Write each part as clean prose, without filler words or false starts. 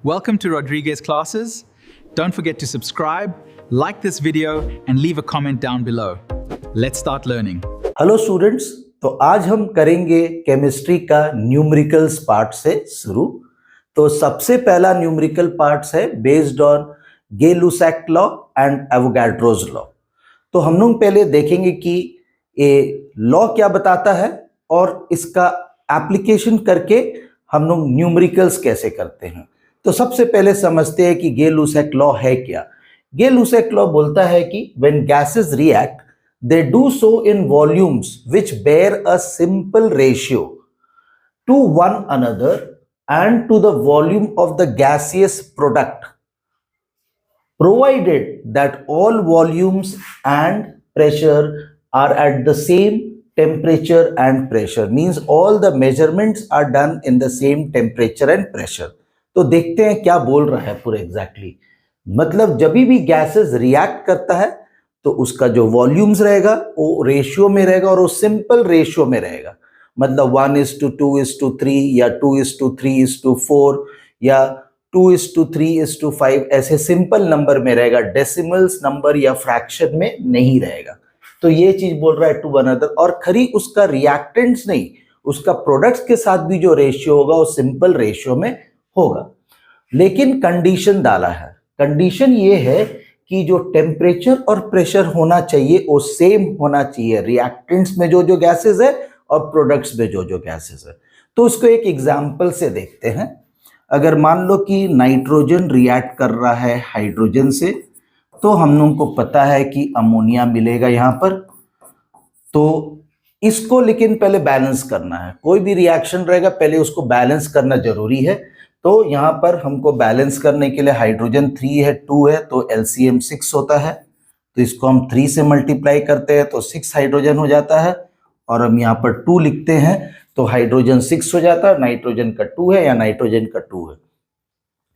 Welcome to Rodriguez Classes. Don't forget to subscribe, like this video and leave a comment down below. Let's start learning. Hello students, तो आज हम करेंगे chemistry का numericals part से शुरू। तो सबसे पहला न्यूमेरिकल पार्ट्स है based on Gay Lussac law and Avogadro's law. तो हम लोग पहले देखेंगे कि ये लॉ क्या बताता है और इसका एप्लीकेशन करके हम लोग न्यूमेरिकल्स कैसे करते हैं। तो सबसे पहले समझते हैं कि गे-लुसाक लॉ है क्या। गे-लुसाक लॉ बोलता है कि when gases react they do so in volumes which bear a simple ratio to one another and to the volume of the gaseous product, provided that all volumes and pressure are at the same temperature and pressure, means all the measurements are done in the same temperature and pressure. तो देखते हैं क्या बोल रहा है पूरा exactly. मतलब जब भी गैसेस रिएक्ट करता है तो उसका जो वॉल्यूम्स रहेगा वो रेशियो में रहेगा और वो सिंपल रेशियो में रहेगा। मतलब 1:2:3 या 2:3:4 या 2:3:5 ऐसे सिंपल नंबर में रहेगा, डेसिमल्स नंबर या फ्रैक्शन में नहीं रहेगा। तो ये चीज बोल रहा है टू वन अदर। और खरी उसका रिएक्टेंट्स नहीं, उसका प्रोडक्ट्स के साथ भी जो रेशियो होगा वो सिंपल रेशियो में होगा। लेकिन कंडीशन डाला है। कंडीशन ये है कि जो टेम्परेचर और प्रेशर होना चाहिए वो सेम होना चाहिए, रिएक्टेंट्स में जो जो गैसेस है और प्रोडक्ट्स में जो जो गैसेस है। तो उसको एक एग्जांपल से देखते हैं। अगर मान लो कि नाइट्रोजन रिएक्ट कर रहा है हाइड्रोजन से, तो हम लोगों को पता है कि अमोनिया मिलेगा यहाँ पर। तो इसको लेकिन पहले बैलेंस करना है। कोई भी रिएक्शन रहेगा पहले उसको बैलेंस करना जरूरी है। तो यहाँ पर हमको बैलेंस करने के लिए हाइड्रोजन 3 है, 2 है, तो एलसीएम 6 होता है। तो इसको हम 3 से मल्टीप्लाई करते हैं तो 6 हाइड्रोजन हो जाता है। और हम यहाँ पर 2 लिखते हैं तो हाइड्रोजन 6 हो जाता है, नाइट्रोजन का 2 है या नाइट्रोजन का 2 है।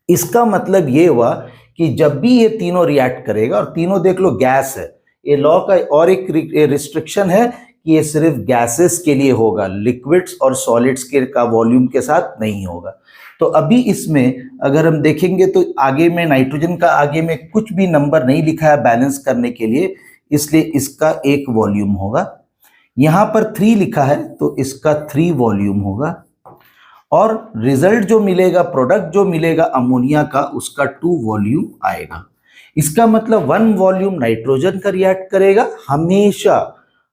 इसका मतलब ये हुआ कि जब भी ये तीनों रिएक्ट करेगा, और तीनों देख लो गैस है, ये लॉ का और एक रिस्ट्रिक्शन है कि ये सिर्फ गैसेस के लिए होगा, लिक्विड्स और सॉलिड्स के का वॉल्यूम के साथ नहीं होगा। तो अभी इसमें अगर हम देखेंगे तो आगे में नाइट्रोजन का आगे में कुछ भी नंबर नहीं लिखा है बैलेंस करने के लिए, इसलिए इसका एक वॉल्यूम होगा। यहाँ पर 3 लिखा है तो इसका 3 वॉल्यूम होगा। और रिजल्ट जो मिलेगा, प्रोडक्ट जो मिलेगा अमोनिया का, उसका 2 वॉल्यूम आएगा। इसका मतलब 1 वॉल्यूम नाइट्रोजन का रिएक्ट करेगा हमेशा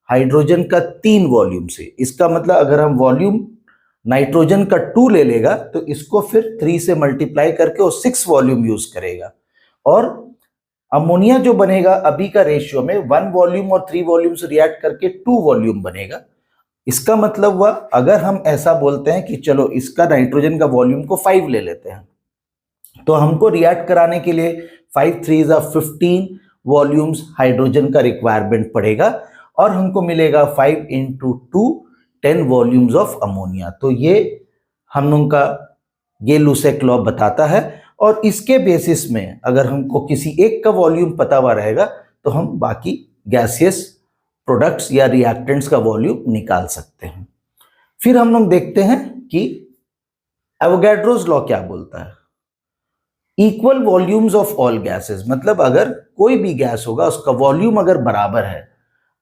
हाइड्रोजन का 3 वॉल्यूम से। इसका मतलब अगर हम वॉल्यूम नाइट्रोजन का 2 ले लेगा तो इसको फिर 3 से मल्टीप्लाई करके वो 6 वॉल्यूम यूज करेगा। और अमोनिया जो बनेगा अभी का रेशियो में 1 वॉल्यूम और 3 वॉल्यूम से रिएक्ट करके 2 वॉल्यूम बनेगा। इसका मतलब हुआ अगर हम ऐसा बोलते हैं कि चलो इसका नाइट्रोजन का वॉल्यूम को 5 ले लेते हैं, तो हमको रिएक्ट कराने के लिए 5 3 15 वॉल्यूम्स हाइड्रोजन का रिक्वायरमेंट पड़ेगा और हमको मिलेगा 5 × 2 10 वॉल्यूम्स ऑफ अमोनिया। तो ये हम लोगों का गे-लुसाक लॉ बताता है। और इसके बेसिस में अगर हमको किसी एक का वॉल्यूम पता हुआ रहेगा तो हम बाकी गैसियस प्रोडक्ट्स या रिएक्टेंट्स का वॉल्यूम निकाल सकते हैं। फिर हम लोग देखते हैं कि एवोगाड्रोज लॉ क्या बोलता है। Equal volumes of all gases, मतलब अगर कोई भी गैस होगा उसका वॉल्यूम अगर बराबर है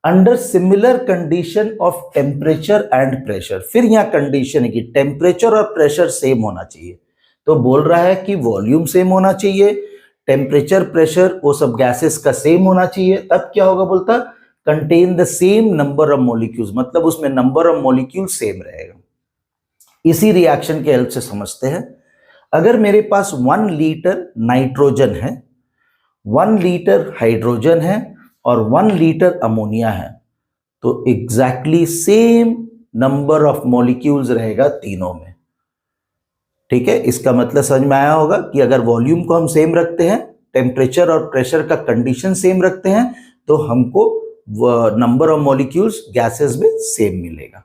under similar condition of temperature and pressure. फिर यहाँ कंडीशन है कि टेम्परेचर और प्रेशर सेम होना चाहिए। तो बोल रहा है कि वॉल्यूम सेम होना चाहिए, टेम्परेचर प्रेशर वो सब गैसेस का सेम होना चाहिए। तब क्या होगा, बोलता contain the same number of molecules, मतलब उसमें नंबर ऑफ मॉलिक्यूल सेम रहेगा। इसी रिएक्शन के हेल्प से समझते हैं। अगर मेरे पास 1 लीटर नाइट्रोजन है, 1 लीटर हाइड्रोजन है और 1 लीटर अमोनिया है, तो exactly same number of molecules रहेगा तीनों में। ठीक है, इसका मतलब समझ में आया होगा कि अगर वॉल्यूम को हम सेम रखते हैं, टेम्परेचर और प्रेशर का कंडीशन सेम रखते हैं, तो हमको नंबर ऑफ मॉलिक्यूल्स गैसेस में सेम मिलेगा।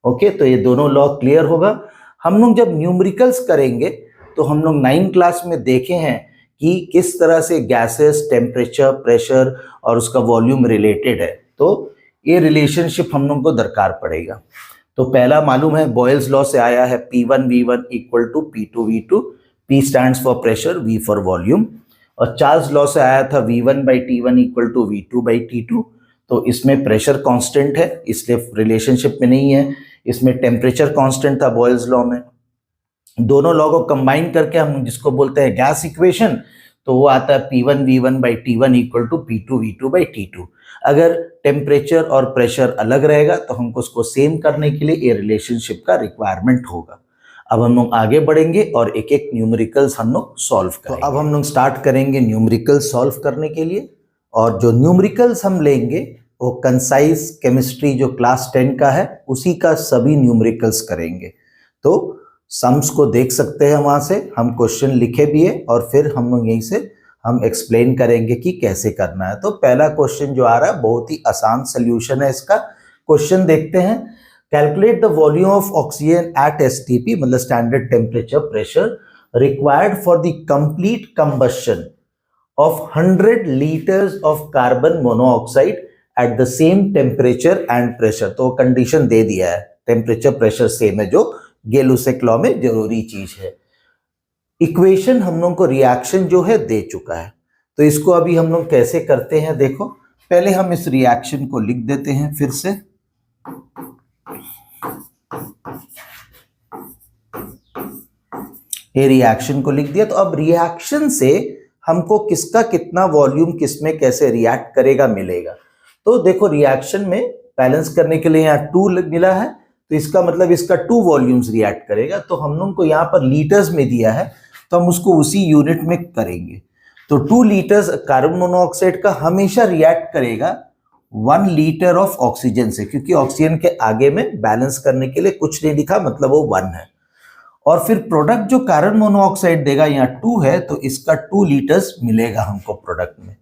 ओके, तो ये दोनों लॉ क्लियर होगा। हम लोग जब न्यूमेरिकल्स करेंगे तो हम लोग 9th क्लास में देखे हैं कि किस तरह से गैसेस, टेम्परेचर, प्रेशर और उसका वॉल्यूम रिलेटेड है। तो ये रिलेशनशिप हम लोग को दरकार पड़ेगा। तो पहला मालूम है बॉयल्स लॉ से आया है P1 V1 = P2 V2, P stands for pressure, V for volume. और चार्ल्स लॉ से आया था V1/T1 इक्वल टू V2/T2। तो इसमें प्रेशर कांस्टेंट है इसलिए रिलेशनशिप में नहीं है, इसमें टेम्परेचर कांस्टेंट था बॉयल्स लॉ में। दोनों लॉ को कंबाइन करके हम जिसको बोलते हैं गैस इक्वेशन, तो वो आता है P1V1/T1 इक्वल टू P2V2/T2। अगर टेम्परेचर और प्रेशर अलग रहेगा तो हमको उसको सेम करने के लिए ये रिलेशनशिप का रिक्वायरमेंट होगा। अब हम लोग आगे बढ़ेंगे और एक एक न्यूमेरिकल्स हम लोग सॉल्व करेंगे। तो अब हम लोग स्टार्ट करेंगे न्यूमेरिकल्स सॉल्व करने के लिए, और जो न्यूमेरिकल्स हम लेंगे वो कंसाइज केमिस्ट्री जो क्लास 10 का है उसी का सभी न्यूमेरिकल्स करेंगे। तो सम्स को देख सकते हैं वहां से, हम क्वेश्चन लिखे भी है और फिर हम लोग यहीं से हम एक्सप्लेन करेंगे कि कैसे करना है। तो पहला क्वेश्चन जो आ रहा है बहुत ही आसान सोल्यूशन है इसका। क्वेश्चन देखते हैं। Calculate the volume of oxygen at STP मतलब standard temperature pressure required for the complete combustion of 100 liters of carbon monoxide at the same temperature and pressure। तो कंडीशन दे दिया है, टेम्परेचर प्रेशर सेम है जो गेलुसेक law में जरूरी चीज है। इक्वेशन हम लोग को रिएक्शन जो है दे चुका है, तो इसको अभी हम लोग कैसे करते हैं देखो। पहले हम इस रिएक्शन को लिख देते हैं फिर से। ये रिएक्शन को लिख दिया, तो अब रिएक्शन से हमको किसका कितना वॉल्यूम किस में कैसे रिएक्ट करेगा मिलेगा। तो देखो रिएक्शन में बैलेंस करने के लिए यहाँ 2 मिला है, तो इसका मतलब इसका 2 वॉल्यूम्स रिएक्ट करेगा। तो हम लोग को यहाँ पर लीटर्स में दिया है तो हम उसको उसी यूनिट में करेंगे। तो 2 लीटर्स कार्बन मोनोऑक्साइड का हमेशा रिएक्ट करेगा 1 लीटर ऑफ ऑक्सीजन से, क्योंकि ऑक्सीजन के आगे में बैलेंस करने के लिए कुछ नहीं लिखा, मतलब वो 1 है। और फिर प्रोडक्ट जो कार्बन मोनोऑक्साइड देगा यहाँ 2 है, तो इसका 2 लीटर्स मिलेगा हमको प्रोडक्ट में।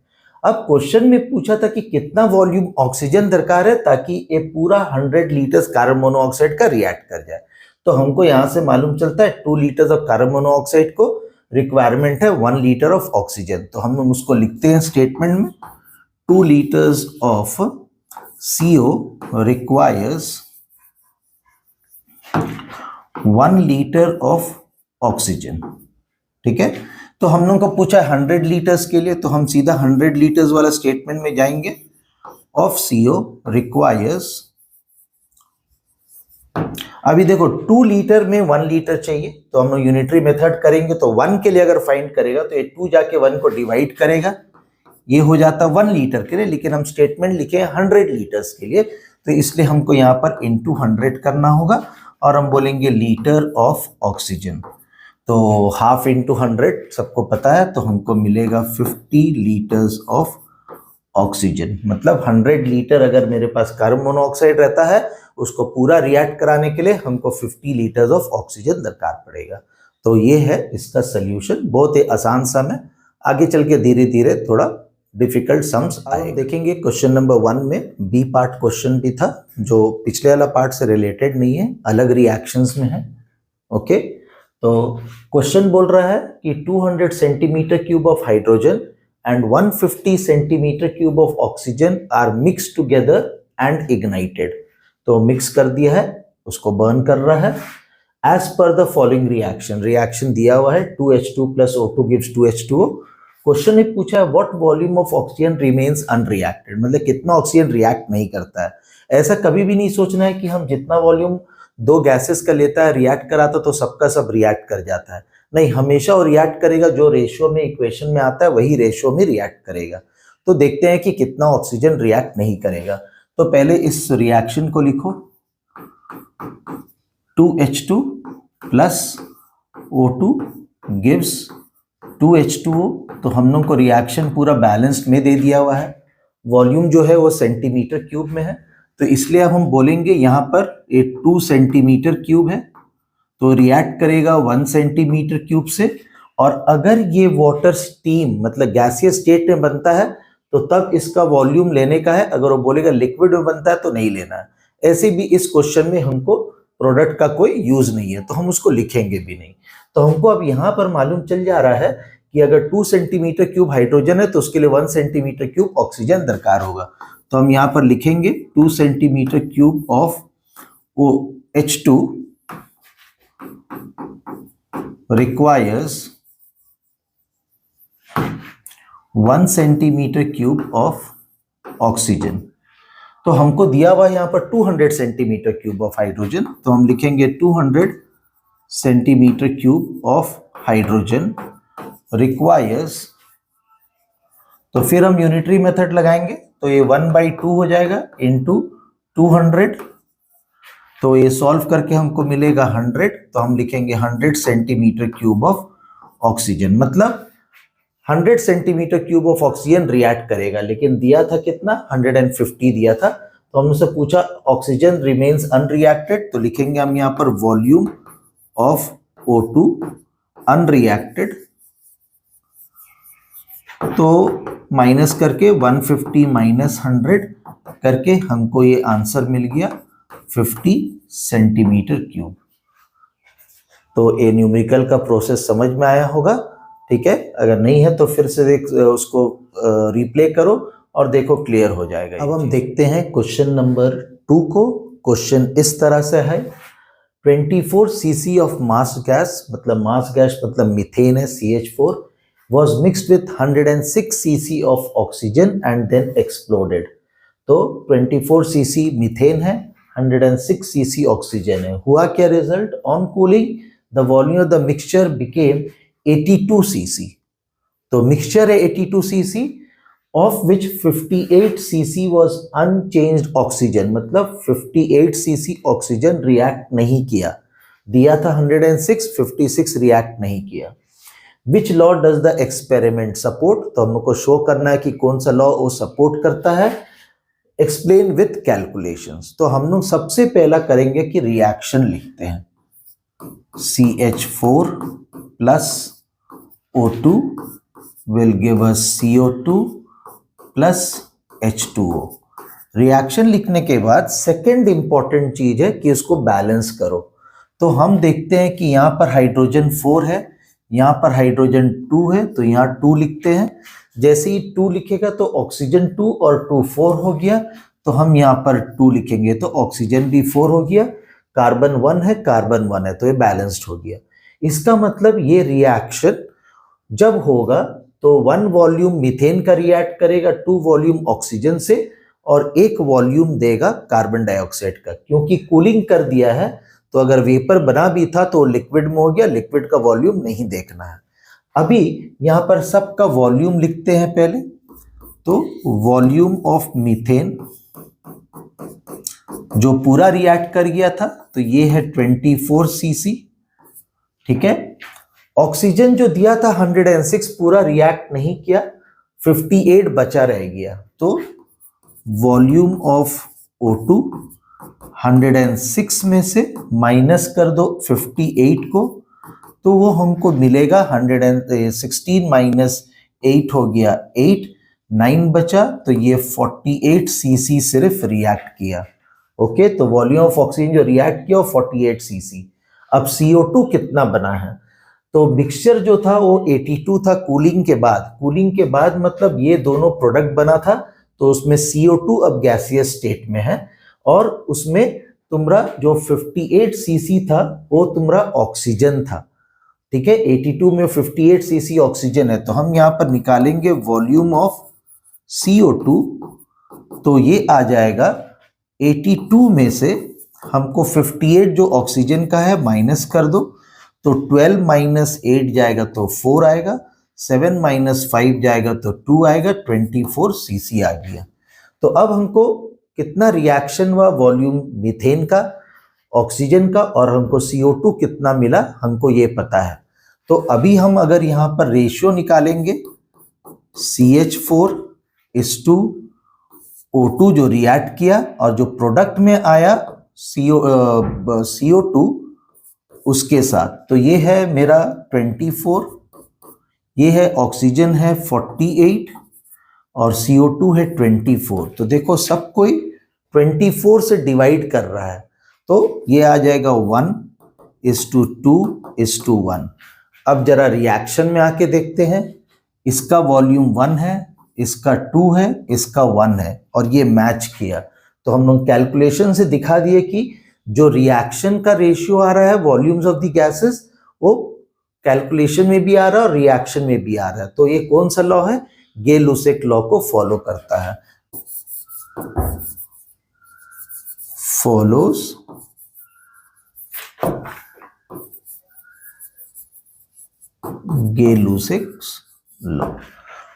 अब क्वेश्चन में पूछा था कि कितना वॉल्यूम ऑक्सीजन दरकार है ताकि ये पूरा 100 लीटर्स कार्बन मोनोऑक्साइड का रिएक्ट कर जाए। तो हमको यहाँ से मालूम चलता है 2 लीटर्स ऑफ कार्बन मोनोऑक्साइड को रिक्वायरमेंट है 1 लीटर ऑफ ऑक्सीजन। तो हम लोग उसको लिखते हैं स्टेटमेंट में, 2 litres of CO requires 1 litre of oxygen. ठीक है, तो हम लोगों को पूछा है 100 लीटर्स के लिए, तो हम सीधा 100 लीटर्स वाला स्टेटमेंट में जाएंगे। ऑफ CO रिक्वायर्स, अभी देखो 2 लीटर में 1 लीटर चाहिए, तो हम लोग यूनिटरी मेथड करेंगे। तो 1 के लिए अगर फाइंड करेगा तो ये 2 जाके 1 को डिवाइड करेगा, ये हो जाता 1 लीटर के लिए, लेकिन हम स्टेटमेंट लिखे 100 लीटर्स के लिए, तो इसलिए हमको यहाँ पर इंटू 100 करना होगा और हम बोलेंगे लीटर ऑफ ऑक्सीजन। तो हाफ इंटू 100 सबको पता है, तो हमको मिलेगा 50 लीटर्स ऑफ ऑक्सीजन। मतलब 100 लीटर अगर मेरे पास कार्बन मोनोऑक्साइड रहता है, उसको पूरा रिएक्ट कराने के लिए हमको 50 लीटर्स ऑफ ऑक्सीजन दरकार पड़ेगा। तो ये है इसका सोल्यूशन, बहुत ही आसान सम है। आगे चल के धीरे धीरे थोड़ा डिफिकल्ट सम्स आए। देखेंगे क्वेश्चन नंबर 1 में बी पार्ट क्वेश्चन भी था, जो पिछले वाला पार्ट से रिलेटेड नहीं है, अलग रिएक्शंस में है। ओके, तो क्वेश्चन बोल रहा है कि 200 centimetre cube of hydrogen and 150 centimetre cube of oxygen are mix together and ignited. तो मिक्स कर दिया है, उसको बर्न कर रहा है। As per the following reaction दिया हुआ है 2H2 plus O2 gives 2H2O। Question ने पूछा है what volume of oxygen remains unreacted, मतलब कितना ऑक्सीजन रिएक्ट नहीं करता है। ऐसा कभी भी नहीं सोचना है कि हम जितना वॉल्यूम 2 गैसेस का लेता है रिएक्ट कराता तो सबका सब रिएक्ट कर जाता है। नहीं, हमेशा वो रिएक्ट करेगा, जो रेशियो में इक्वेशन में आता है वही रेशियो में रिएक्ट करेगा। तो देखते हैं कि कितना ऑक्सीजन रिएक्ट नहीं करेगा। तो पहले इस रिएक्शन को लिखो, 2H2 plus O2 gives 2H2O। तो हम लोग को रिएक्शन पूरा बैलेंस्ड में दे दिया हुआ है, वॉल्यूम जो है वो सेंटीमीटर क्यूब में है, तो इसलिए अब हम बोलेंगे यहाँ पर ये 2 सेंटीमीटर क्यूब है, तो रिएक्ट करेगा 1 सेंटीमीटर क्यूब से। और अगर ये वाटर स्टीम मतलब गैसियस स्टेट में बनता है तो तब इसका वॉल्यूम लेने का है, अगर वो बोलेगा लिक्विड में बनता है तो नहीं लेना है। ऐसे भी इस क्वेश्चन में हमको प्रोडक्ट का कोई यूज नहीं है, तो हम उसको लिखेंगे भी नहीं। तो हमको अब यहाँ पर मालूम चल जा रहा है कि अगर 2 सेंटीमीटर क्यूब हाइड्रोजन है तो उसके लिए 1 सेंटीमीटर क्यूब ऑक्सीजन दरकार होगा। तो हम यहाँ पर लिखेंगे 2 centimetre cube of OH2 requires 1 centimetre cube of oxygen. तो हमको दिया हुआ यहां पर 200 सेंटीमीटर क्यूब ऑफ हाइड्रोजन, तो हम लिखेंगे 200 centimetre cube of hydrogen requires, तो फिर हम यूनिटरी मेथड लगाएंगे, तो ये 1/2 हो जाएगा इंटू 200, तो ये सॉल्व करके हमको मिलेगा 100, तो हम लिखेंगे 100 सेंटीमीटर क्यूब ऑफ ऑक्सीजन, मतलब 100 centimetre cube of oxygen react करेगा, लेकिन दिया था कितना, 150 दिया था। तो हमने से पूछा ऑक्सीजन रिमेन्स अनरिएक्टेड, तो लिखेंगे हम यहाँ पर वॉल्यूम ऑफ O2 अनरिएक्टेड, तो माइनस करके 150 माइनस 100 करके हमको ये आंसर मिल गया 50 सेंटीमीटर क्यूब। तो ये न्यूमेरिकल का प्रोसेस समझ में आया होगा, ठीक है। अगर नहीं है तो फिर से उसको रिप्ले करो और देखो क्लियर हो जाएगा। अब हम देखते हैं क्वेश्चन नंबर 2 को। क्वेश्चन इस तरह से है, 24 cc ऑफ मास गैस, मतलब मास गैस मतलब मीथेन है CH4, was mixed with 106 cc of oxygen and then exploded। तो 24 cc मीथेन है, 106 cc ऑक्सीजन है। हुआ क्या result? On cooling the volume of the mixture became 82 cc। तो मिक्सचर है 82 cc, of which 58 cc was unchanged oxygen, मतलब 58 cc oxygen react नहीं किया। दिया था 106, 56 रिएक्ट नहीं किया। Which law does the experiment support, तो हमको शो करना है कि कौन सा लॉ वो सपोर्ट करता है। एक्सप्लेन विथ कैलकुलेशंस, तो हम लोग सबसे पहला करेंगे कि रिएक्शन लिखते हैं, CH4 plus O2 will give us CO2 plus H2O। Reaction लिखने के बाद सेकेंड इंपॉर्टेंट चीज है कि उसको बैलेंस करो। तो हम देखते हैं कि यहाँ पर हाइड्रोजन 4 है, यहाँ पर हाइड्रोजन 2 है, तो यहाँ 2 लिखते हैं। जैसे ही 2 लिखेगा तो ऑक्सीजन 2 और 2 4 हो गया, तो हम यहाँ पर 2 लिखेंगे तो ऑक्सीजन भी 4 हो गया। कार्बन 1 है, कार्बन 1 है, तो ये बैलेंस्ड हो गया। इसका मतलब ये रिएक्शन जब होगा तो 1 वॉल्यूम मीथेन का रिएक्ट करेगा 2 वॉल्यूम ऑक्सीजन से, और 1 वॉल्यूम देगा कार्बन डाइऑक्साइड का, क्योंकि कूलिंग कर दिया है। तो अगर वेपर बना भी था तो लिक्विड में हो गया, लिक्विड का वॉल्यूम नहीं देखना है। अभी यहाँ पर सबका वॉल्यूम लिखते हैं पहले, तो वॉल्यूम ऑफ मीथेन जो पूरा रिएक्ट कर गया था, तो ये है 24 cc, ठीक है। ऑक्सीजन जो दिया था 106 पूरा रिएक्ट नहीं किया, 58 बचा रह गया, तो वॉल्यूम ऑफ O2 106 में से माइनस कर दो 58 को, तो वो हमको मिलेगा 116 माइनस 8 हो गया 8, 9 बचा, तो ये 48 cc सिर्फ रिएक्ट किया। ओके, तो वॉल्यूम ऑफ ऑक्सीजन जो रिएक्ट किया वो 48 cc। अब CO2 कितना बना है? तो मिक्सचर जो था वो 82 था कूलिंग के बाद। कूलिंग के बाद मतलब ये दोनों प्रोडक्ट बना था, तो उसमें CO2 अब गैसियस स्टेट में है, और उसमें तुम्हारा जो 58 cc था वो तुम्हारा ऑक्सीजन था, ठीक है। 82 में 58 cc ऑक्सीजन है, तो हम यहाँ पर निकालेंगे वॉल्यूम ऑफ CO2, तो ये आ जाएगा 82 में से हमको 58 जो ऑक्सीजन का है माइनस कर दो, तो 12 माइनस 8 जाएगा तो 4 आएगा, 7 माइनस 5 जाएगा तो 2 आएगा, 24 cc आ गया। तो अब हमको कितना रिएक्शन हुआ वॉल्यूम मीथेन का, ऑक्सीजन का, और हमको CO2 कितना मिला हमको ये पता है। तो अभी हम अगर यहाँ पर रेशियो निकालेंगे CH4 is to O2 जो रिएक्ट किया, और जो प्रोडक्ट में आया CO2 उसके साथ, तो ये है मेरा 24, ये है ऑक्सीजन है 48 और CO2 है 24। तो देखो सब कोई 24 से डिवाइड कर रहा है, तो ये आ जाएगा 1:2:1। अब जरा रिएक्शन में आके देखते हैं, इसका वॉल्यूम 1 है, इसका 2 है, इसका 1 है, और ये मैच किया। तो हम लोग कैलकुलेशन से दिखा दिए कि जो रिएक्शन का रेशियो आ रहा है वॉल्यूम्स ऑफ द गैसेस, वो कैलकुलेशन में भी आ रहा है और रिएक्शन में भी आ रहा है। तो ये कौन सा लॉ है? गे-लुसेक लॉ को फॉलो करता है, फॉलोज गे-लुसेक्स लॉ।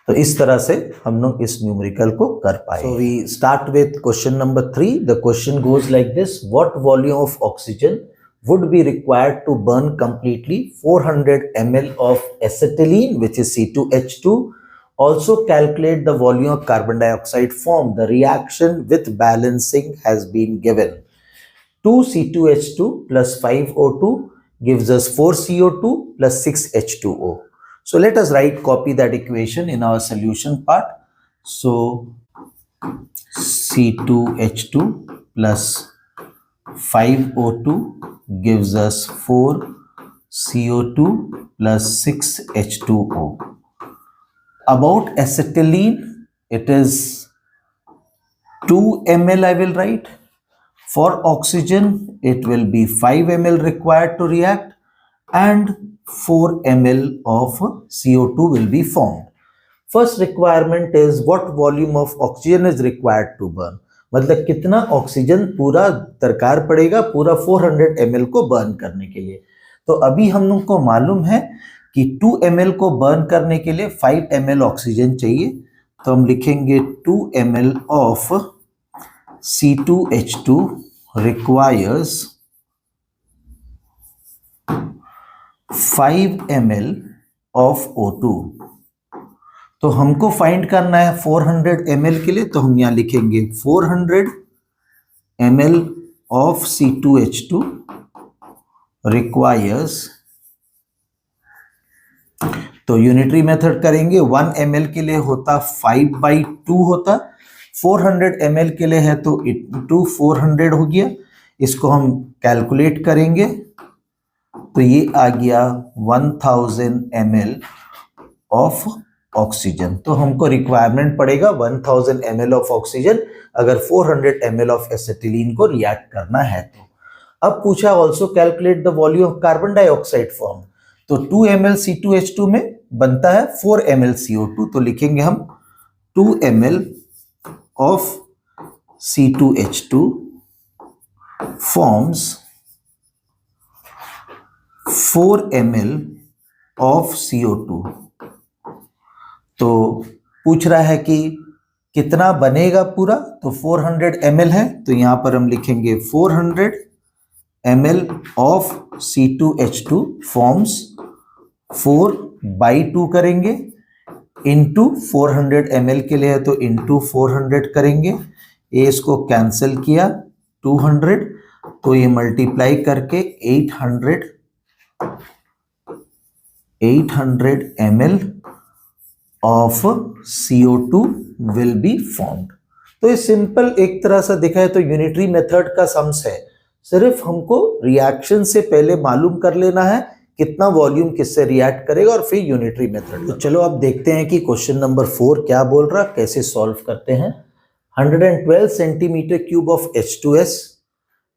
तो इस तरह से हम लोग इस न्यूमेरिकल को कर पाए। So we start with question number 3। The question goes like this, what volume of oxygen would be required to burn completely 400 ml of acetylene, which is C2H2. Also calculate the volume of carbon dioxide formed. The reaction with balancing has been given. 2 C2H2 plus 5 O2 gives us 4 CO2 plus 6 H2O. So let us copy that equation in our solution part. So C2H2 plus 5O2 gives us 4 CO2 plus 6 H2O. About acetylene, it is 2 ml I will write. For oxygen, it will be 5 ml required to react and 4 ml of CO2 will be formed. First requirement is what volume of oxygen is required to burn. मतलब कितना oxygen पूरा दरकार पड़ेगा पूरा 400 ml को burn करने के लिए। तो अभी हम लोग को मालूम है कि 2 ml को बर्न करने के लिए 5 ml ऑक्सीजन चाहिए। तो हम लिखेंगे 2 ml of C2H2 requires 5 ml of O2। तो हमको फाइंड करना है 400 ml के लिए, तो हम यहां लिखेंगे 400 ml of C2H2 requires, तो यूनिटरी मेथड करेंगे। 1 ml के लिए होता 5/2 होता, 400 ml के लिए है तो इनटू 400 हो गया। इसको हम कैलकुलेट करेंगे तो ये आ गया 1000 ml ऑफ ऑक्सीजन। तो हमको रिक्वायरमेंट पड़ेगा 1000 ml ऑफ ऑक्सीजन अगर 400 ml ऑफ एसिटिलीन को रिएक्ट करना है तो। अब पूछा also calculate the volume of carbon dioxide form. तो 2 ml C2H2 में बनता है 4 ml CO2, तो लिखेंगे हम 2 ml of C2H2 forms 4 ml of CO2। तो पूछ रहा है कि कितना बनेगा पूरा, तो 400 ml है तो यहां पर हम लिखेंगे 400 ml ऑफ C2H2 फॉर्म्स 4/2 करेंगे इंटू 400 ml के लिए है तो इंटू 400 करेंगे। ये इसको कैंसिल किया 200, तो ये मल्टीप्लाई करके 800 ml of CO2 will be formed. तो ये सिंपल एक तरह से देखा है तो यूनिटरी मेथड का सम्स है। सिर्फ हमको रिएक्शन से पहले मालूम कर लेना है कितना वॉल्यूम किससे रिएक्ट करेगा और फिर यूनिटरी मेथड। तो चलो अब देखते हैं कि क्वेश्चन नंबर 4 क्या बोल रहा, कैसे सॉल्व करते हैं। 112 centimetre cube of H2S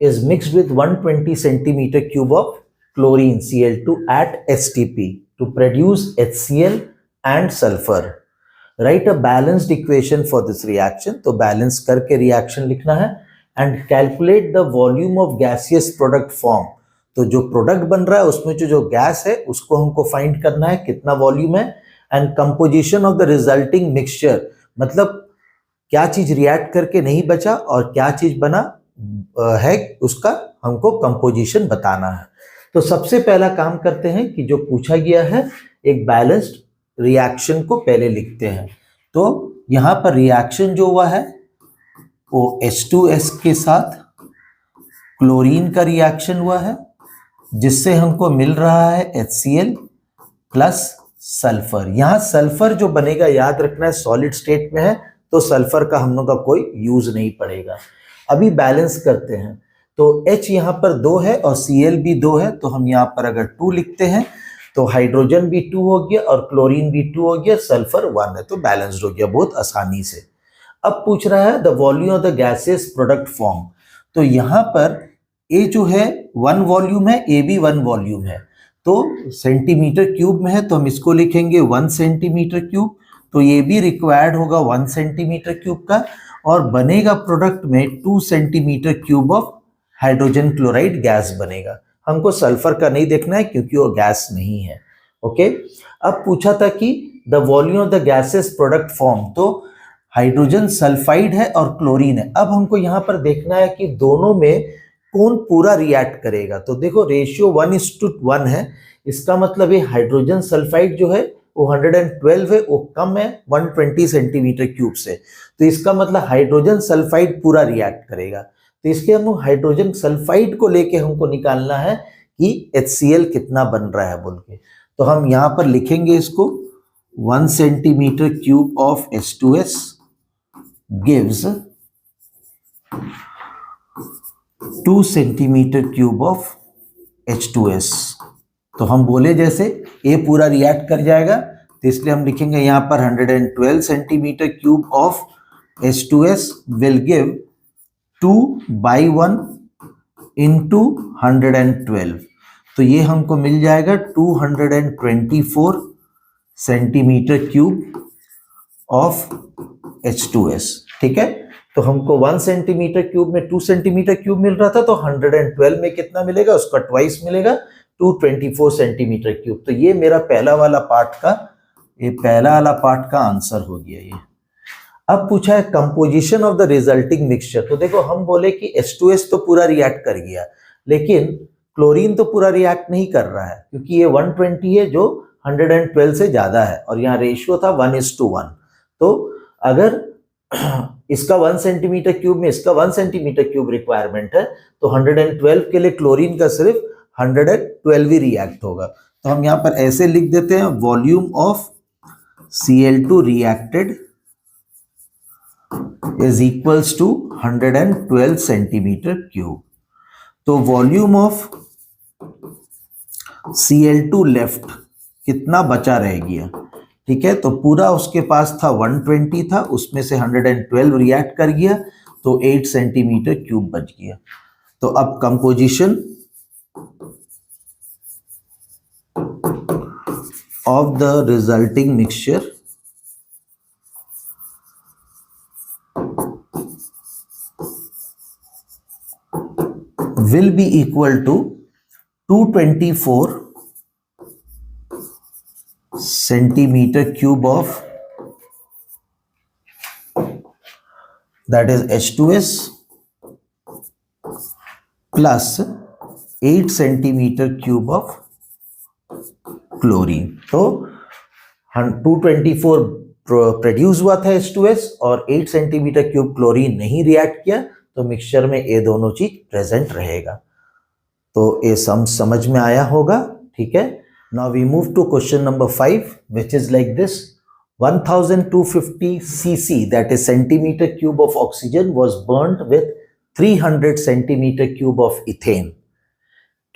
is mixed with 120 centimeter cube of chlorine Cl2 at STP to produce HCl and sulfur. Write a balanced equation for this reaction. तो बैलेंस करके रिएक्शन लिखना है and calculate the volume of gaseous product form. तो जो product बन रहा है उसमें जो गैस है उसको हमको फाइंड करना है कितना वॉल्यूम है, and composition of the resulting mixture, मतलब क्या चीज रिएक्ट करके नहीं बचा और क्या चीज बना है उसका हमको कंपोजिशन बताना है। तो सबसे पहला काम करते हैं कि जो पूछा गया है एक बैलेंस्ड रिएक्शन को पहले लिखते हैं। तो यहां पर रिएक्शन जो हुआ है वो H2S के साथ क्लोरीन का रिएक्शन हुआ है जिससे हमको मिल रहा है HCl प्लस सल्फर। यहां सल्फर जो बनेगा याद रखना है सॉलिड स्टेट में है तो सल्फर का हम लोग का कोई यूज नहीं पड़ेगा। अभी बैलेंस करते हैं तो H यहाँ पर 2 है और Cl भी 2 है, तो हम यहाँ पर अगर 2 लिखते हैं तो हाइड्रोजन भी 2 हो गया और क्लोरीन भी 2 हो गया, सल्फर 1 है, तो बैलेंस्ड हो गया बहुत आसानी से। अब पूछ रहा है the volume of the gases product form. तो यहाँ पर A जो है 1 वॉल्यूम है, A भी 1 वॉल्यूम है, तो सेंटीमीटर क्यूब में है तो हम इसको लिखेंगे 1 सेंटीमीटर क्यूब, तो ये भी रिक्वायर्ड होगा 1 सेंटीमीटर क्यूब का, और बनेगा प्रोडक्ट में 2 centimetre cube of hydrogen chloride gas बनेगा। हमको सल्फर का नहीं देखना है क्योंकि वो गैस नहीं है। ओके, अब पूछा था कि the volume of the gases product form, तो हाइड्रोजन सल्फाइड है और क्लोरीन है। अब हमको यहाँ पर देखना है कि दोनों में कौन पूरा रिएक्ट करेगा। तो देखो रेशियो 1:1 है, इसका मतलब ये हाइड्रोजन सल्फाइड जो है वो 112 है, वो कम है 120 सेंटीमीटर क्यूब से। तो इसका मतलब हाइड्रोजन सल्फाइड पूरा रिएक्ट करेगा। तो इसके हम हाइड्रोजन सल्फाइड को लेके हमको निकालना है कि HCl कितना बन रहा है बोल के। तो हम यहाँ पर लिखेंगे इसको 1 centimetre cube of H2S gives 2 centimetre cube of H2S। तो हम बोले जैसे ये पूरा रिएक्ट कर जाएगा, तो इसलिए हम लिखेंगे यहाँ पर 112 centimetre cube of H2S will give 2/1 into 112। तो ये हमको मिल जाएगा 224 सेंटीमीटर क्यूब ऑफ H2S। ठीक है, तो हमको 1 सेंटीमीटर क्यूब में 2 सेंटीमीटर क्यूब मिल रहा था, तो 112 में कितना मिलेगा, उसका ट्वाइस मिलेगा 224 सेंटीमीटर क्यूब। तो ये मेरा पहला वाला पार्ट का आंसर हो गया ये। अब पूछा है composition of the resulting mixture. तो देखो हम बोले कि H2S तो पूरा रिएक्ट कर गया, लेकिन क्लोरीन तो पूरा रिएक्ट नहीं कर रहा है क्योंकि ये 120 है जो 112 से ज्यादा है, और यहाँ रेशियो था 1:1। तो अगर इसका 1 सेंटीमीटर क्यूब में इसका 1 सेंटीमीटर क्यूब रिक्वायरमेंट है, तो 112 के लिए क्लोरीन का सिर्फ 112 ही रिएक्ट होगा। तो हम यहाँ पर ऐसे लिख देते हैं, volume of Cl2 reacted is equals to 112 centimetre cube. तो वॉल्यूम ऑफ Cl2 लेफ्ट कितना बचा रह गया, ठीक है, तो पूरा उसके पास था 120 था, उसमें से 112 रिएक्ट कर गया, तो 8 सेंटीमीटर क्यूब बच गया। तो अब composition of the resulting mixture will be equal to 224 centimeter cube of, that is H2S, plus 8 centimeter cube of chlorine। तो 224 प्रोड्यूस हुआ था H2S और 8 सेंटीमीटर क्यूब क्लोरीन नहीं रिएक्ट किया, तो मिक्सचर में ये दोनों चीज प्रेजेंट रहेगा। तो ये समझ में आया होगा। ठीक है, now we move to question number 5 which is like this. 1250 cc, that is centimeter cube of oxygen, was burnt with 300 centimeter cube of ethane.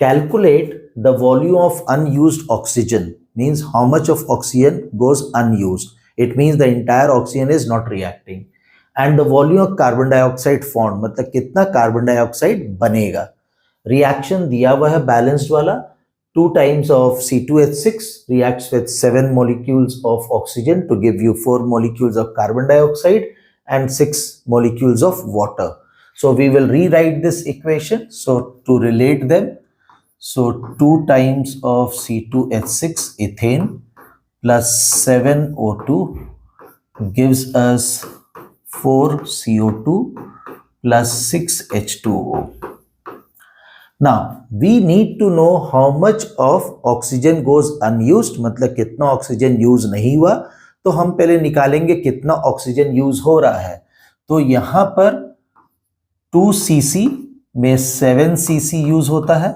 Calculate the volume of unused oxygen, means how much of oxygen goes unused. It means the entire oxygen is not reacting. And the volume of carbon dioxide formed, मतलब कितना carbon dioxide बनेगा। Reaction दिया हुआ है balanced वाला, 2 times of C2H6 reacts with 7 molecules of oxygen to give you 4 molecules of carbon dioxide and 6 molecules of water. So we will rewrite this equation. So to relate them, so 2 times of C2H6 ethane plus 7 O2 gives us 4 CO2 plus 6 H2O. Now we need to know how much of oxygen goes unused, मतलब कितना oxygen use नहीं हुआ। तो हम पहले निकालेंगे कितना oxygen use हो रहा है। तो यहां पर 2 cc में 7 cc यूज होता है,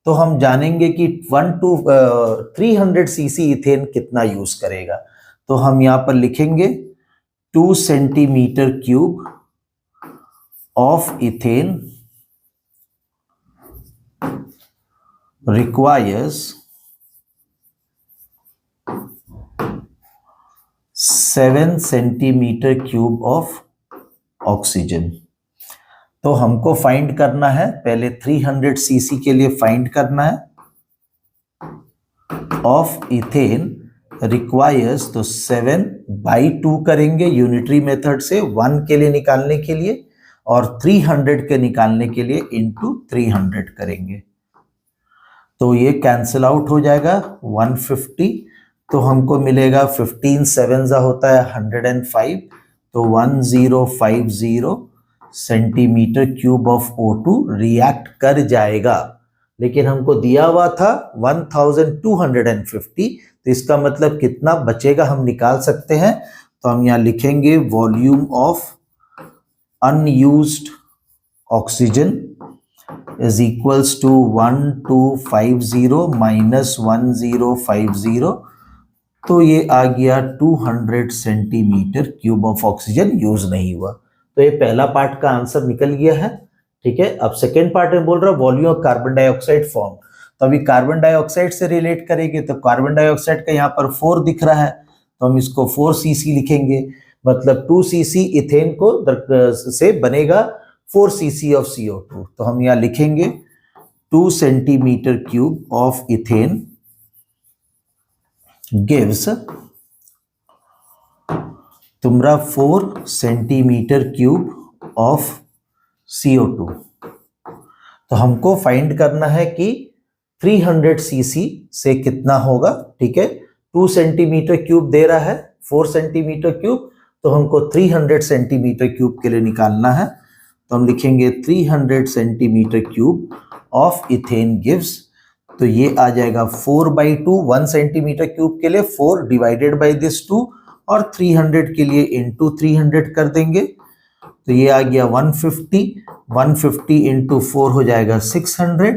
तो हम जानेंगे कि 300 cc इथेन कितना यूज करेगा। तो हम यहां पर लिखेंगे 2 centimetre cube of ethane requires 7 centimetre cube of oxygen. तो हमको फाइंड करना है, पहले 300 cc के लिए फाइंड करना है ऑफ इथेन रिक्वायर्स, तो 7/2 करेंगे यूनिटरी मेथड से 1 के लिए निकालने के लिए, और 300 के निकालने के लिए इंटू 300 करेंगे। तो ये कैंसिल आउट हो जाएगा 150, तो हमको मिलेगा 15 7 होता है 105, तो 1050 centimetre cube of O2 react कर जाएगा। लेकिन हमको दिया हुआ था 1250, तो इसका मतलब कितना बचेगा हम निकाल सकते हैं। तो हम यहाँ लिखेंगे volume of unused oxygen is equals to 1250 minus 1050, तो ये आ गया 200 centimetre cube of oxygen use नहीं हुआ। तो ये पहला पार्ट का आंसर निकल गया है। ठीक है, अब सेकेंड पार्ट में बोल रहा है volume of carbon dioxide form. तो अभी कार्बन डाइऑक्साइड से रिलेट करेंगे, तो कार्बन डाइऑक्साइड का यहाँ पर 4 दिख रहा है, तो हम इसको 4 cc लिखेंगे, मतलब 2 cc इथेन को से बनेगा 4 cc ऑफ CO2। तो हम यहाँ लिखेंगे 2 centimetre cube of ethane gives तुम्हारा 4 सेंटीमीटर क्यूब ऑफ CO2। तो हमको फाइंड करना है कि 300 cc से कितना होगा। ठीक है, 2 सेंटीमीटर क्यूब दे रहा है, 4 सेंटीमीटर क्यूब, तो हमको 300 सेंटीमीटर क्यूब के लिए निकालना है। तो हम लिखेंगे 300 centimetre cube of ethane gives, तो ये आ जाएगा 4/2, 1 सेंटीमीटर क्यूब के लिए 4 डिवाइडेड बाई दिस 2, और 300 के लिए इंटू 300 कर देंगे, तो ये आ गया 150 इंटू 4 हो जाएगा 600,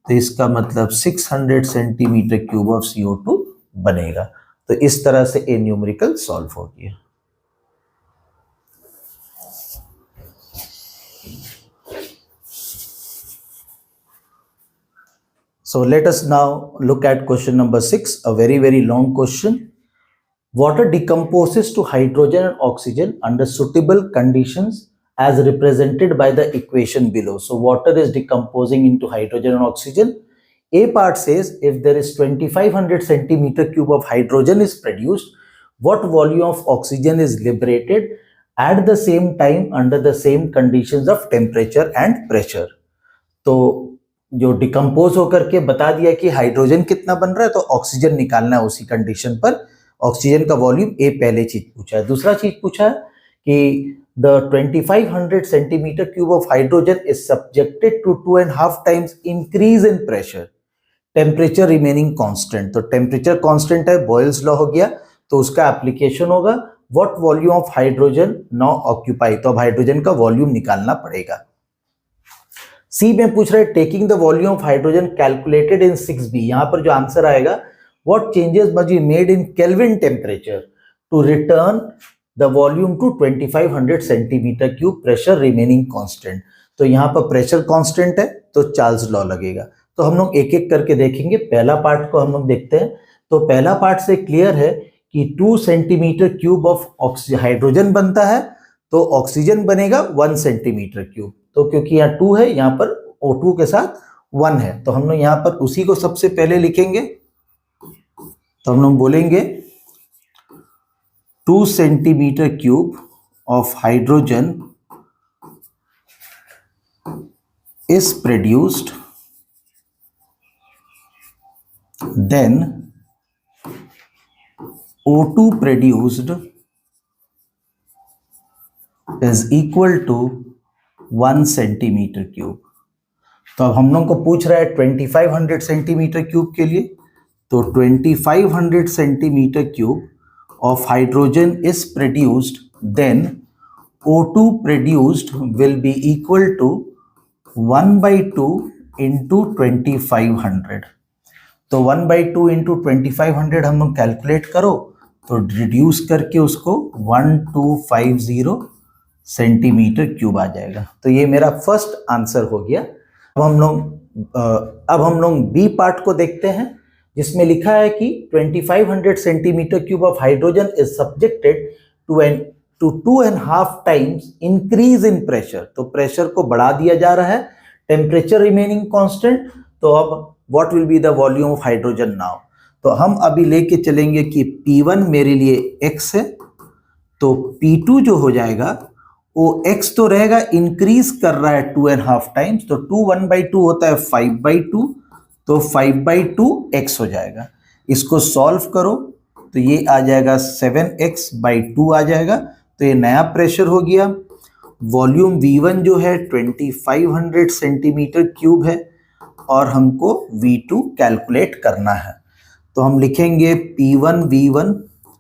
तो इसका मतलब 600 सेंटीमीटर क्यूब ऑफ CO2 बनेगा। तो इस तरह से ये न्यूमेरिकल सॉल्व हो गया। So let us now look at question number 6, a very long question. Water decomposes to hydrogen and oxygen under suitable conditions as represented by the equation below. So water is decomposing into hydrogen and oxygen. A part says if there is 2500 centimeter cube of hydrogen is produced, what volume of oxygen is liberated at the same time under the same conditions of temperature and pressure. तो जो decompose होकर के बता दिया कि hydrogen कितना बन रहा है, तो ऑक्सीजन निकालना है उसी कंडीशन पर। ऑक्सीजन का वॉल्यूम ए पहले चीज पूछा है। दूसरा चीज पूछा है कि the 2500 centimetre cube of hydrogen is subjected to 2.5 times increase in pressure, temperature remaining constant. तो टेम्परेचर कांस्टेंट है, बॉयल्स लॉ हो गया, तो उसका एप्लीकेशन होगा what volume of hydrogen now occupy, तो अब हाइड्रोजन का वॉल्यूम निकालना पड़ेगा। सी में पूछ रहा है taking the volume of hydrogen calculated in 6b, यहां पर जो आंसर आएगा what changes must be made in Kelvin temperature to return the volume to 2500 centimetre cube, pressure remaining constant. तो यहाँ पर प्रेशर कांस्टेंट है, तो चार्ल्स लॉ लगेगा। तो हम लोग एक एक करके देखेंगे। पहला पार्ट को हम लोग देखते हैं। तो पहला पार्ट से क्लियर है कि 2 सेंटीमीटर क्यूब ऑफ हाइड्रोजन बनता है, तो ऑक्सीजन बनेगा 1 सेंटीमीटर क्यूब। तो क्योंकि यहाँ 2 है, यहाँ पर O2 के साथ 1 है, तो हम लोग यहाँ पर उसी को सबसे पहले लिखेंगे। तो हम लोग बोलेंगे 2 centimetre cube of hydrogen is produced, then O2 produced is equal to 1 centimetre cube. तो अब हम लोग को पूछ रहा है 2500 सेंटीमीटर क्यूब के लिए, तो 2500 centimetre cube of hydrogen is produced, then O2 produced will be equal to 1/2 into 2500। तो 1/2 into 2500 हम लोग कैलकुलेट करो, तो रिड्यूस करके उसको 1250 सेंटीमीटर क्यूब आ जाएगा। तो ये मेरा फर्स्ट आंसर हो गया। अब हम लोग बी पार्ट को देखते हैं, जिसमें लिखा है कि 2500 centimetre cube of hydrogen is subjected to 2.5 times increase in pressure. तो प्रेशर को बढ़ा दिया जा रहा है, टेम्परेचर रिमेनिंग कांस्टेंट। तो अब what will be the volume of hydrogen now. तो हम अभी लेके चलेंगे कि P1 मेरे लिए x है, तो P2 जो हो जाएगा वो x तो रहेगा, इंक्रीज कर रहा है 2.5 टाइम्स, तो 2 1/2 होता है 5/2, तो 5/2 x हो जाएगा। इसको सॉल्व करो तो ये आ जाएगा 7x/2 आ जाएगा। तो ये नया प्रेशर हो गया। वॉल्यूम V1 जो है 2500 सेंटीमीटर क्यूब है और हमको V2 कैलकुलेट करना है। तो हम लिखेंगे P1 V1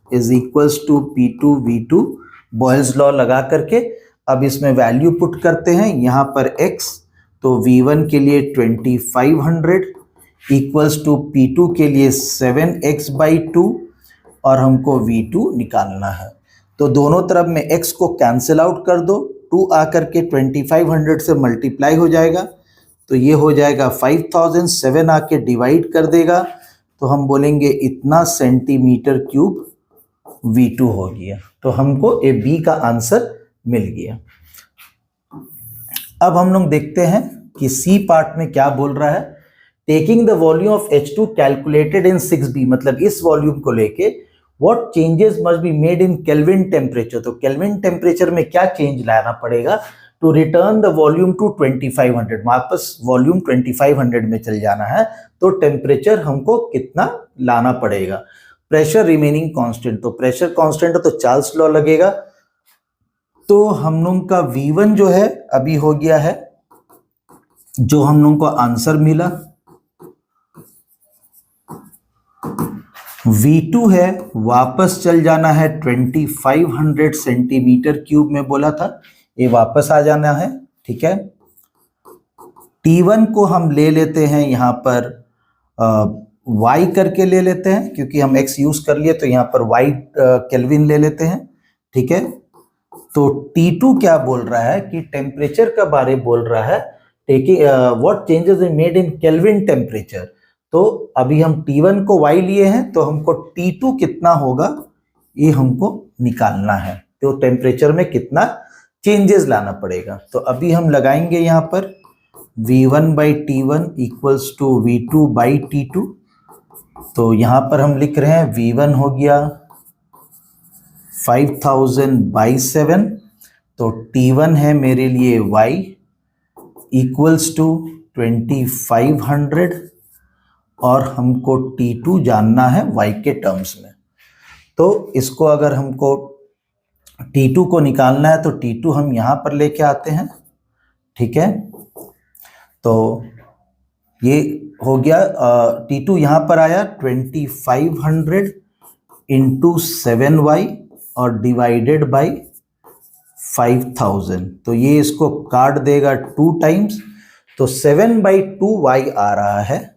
is equals to P2 V2, Boyle's law लगा करके। अब इसमें वैल्यू पुट करते हैं, यहाँ पर x, तो V1 के लिए 2500 इक्वल्स टू P2 के लिए 7x/2 और हमको V2 निकालना है। तो दोनों तरफ में x को कैंसिल आउट कर दो, 2 आकर के 2500 से मल्टीप्लाई हो जाएगा, तो ये हो जाएगा 5000, 7 आके डिवाइड कर देगा, तो हम बोलेंगे इतना सेंटीमीटर क्यूब V2 हो गया। तो हमको ए बी का आंसर मिल गया। अब हम लोग देखते हैं कि सी पार्ट में क्या बोल रहा है। Taking the volume of H2 calculated in 6b, मतलब इस वॉल्यूम को लेके what changes must be made in Kelvin temperature. तो केल्विन टेम्परेचर में क्या चेंज लाना पड़ेगा to return the volume to 2500, वापस वॉल्यूम 2500 में चल जाना है, तो टेम्परेचर हमको कितना लाना पड़ेगा। प्रेशर रिमेनिंग कांस्टेंट, तो प्रेशर कांस्टेंट है तो चार्ल्स लॉ लगेगा। तो हम लोग का V1 जो है अभी हो गया है, जो हम लोग को आंसर मिला V2 है, वापस चल जाना है 2500 सेंटीमीटर क्यूब में बोला था, ये वापस आ जाना है, ठीक है। T1 को हम ले लेते हैं यहाँ पर y करके ले लेते हैं, क्योंकि हम x यूज कर लिए तो यहाँ पर y केल्विन ले लेते हैं, ठीक है। तो T2 क्या बोल रहा है कि टेम्परेचर का बारे बोल रहा है, taking what changes is made in Kelvin temperature. तो अभी हम T1 को y लिए हैं, तो हमको T2 कितना होगा ये हमको निकालना है, तो टेम्परेचर में कितना चेंजेस लाना पड़ेगा। तो अभी हम लगाएंगे यहाँ पर V1/T1 इक्वल्स टू V2/T2। तो यहाँ पर हम लिख रहे हैं V1 हो गया 5000/7, तो T1 है मेरे लिए y इक्वल्स टू 2500 और हमको T2 जानना है y के टर्म्स में। तो इसको अगर हमको T2 को निकालना है तो T2 हम यहाँ पर लेके आते हैं, ठीक है। तो ये हो गया T2 यहाँ पर आया 2500 इंटू 7y और डिवाइडेड बाई 5000, तो ये इसको काट देगा 2 टाइम्स, तो 7/2y आ रहा है,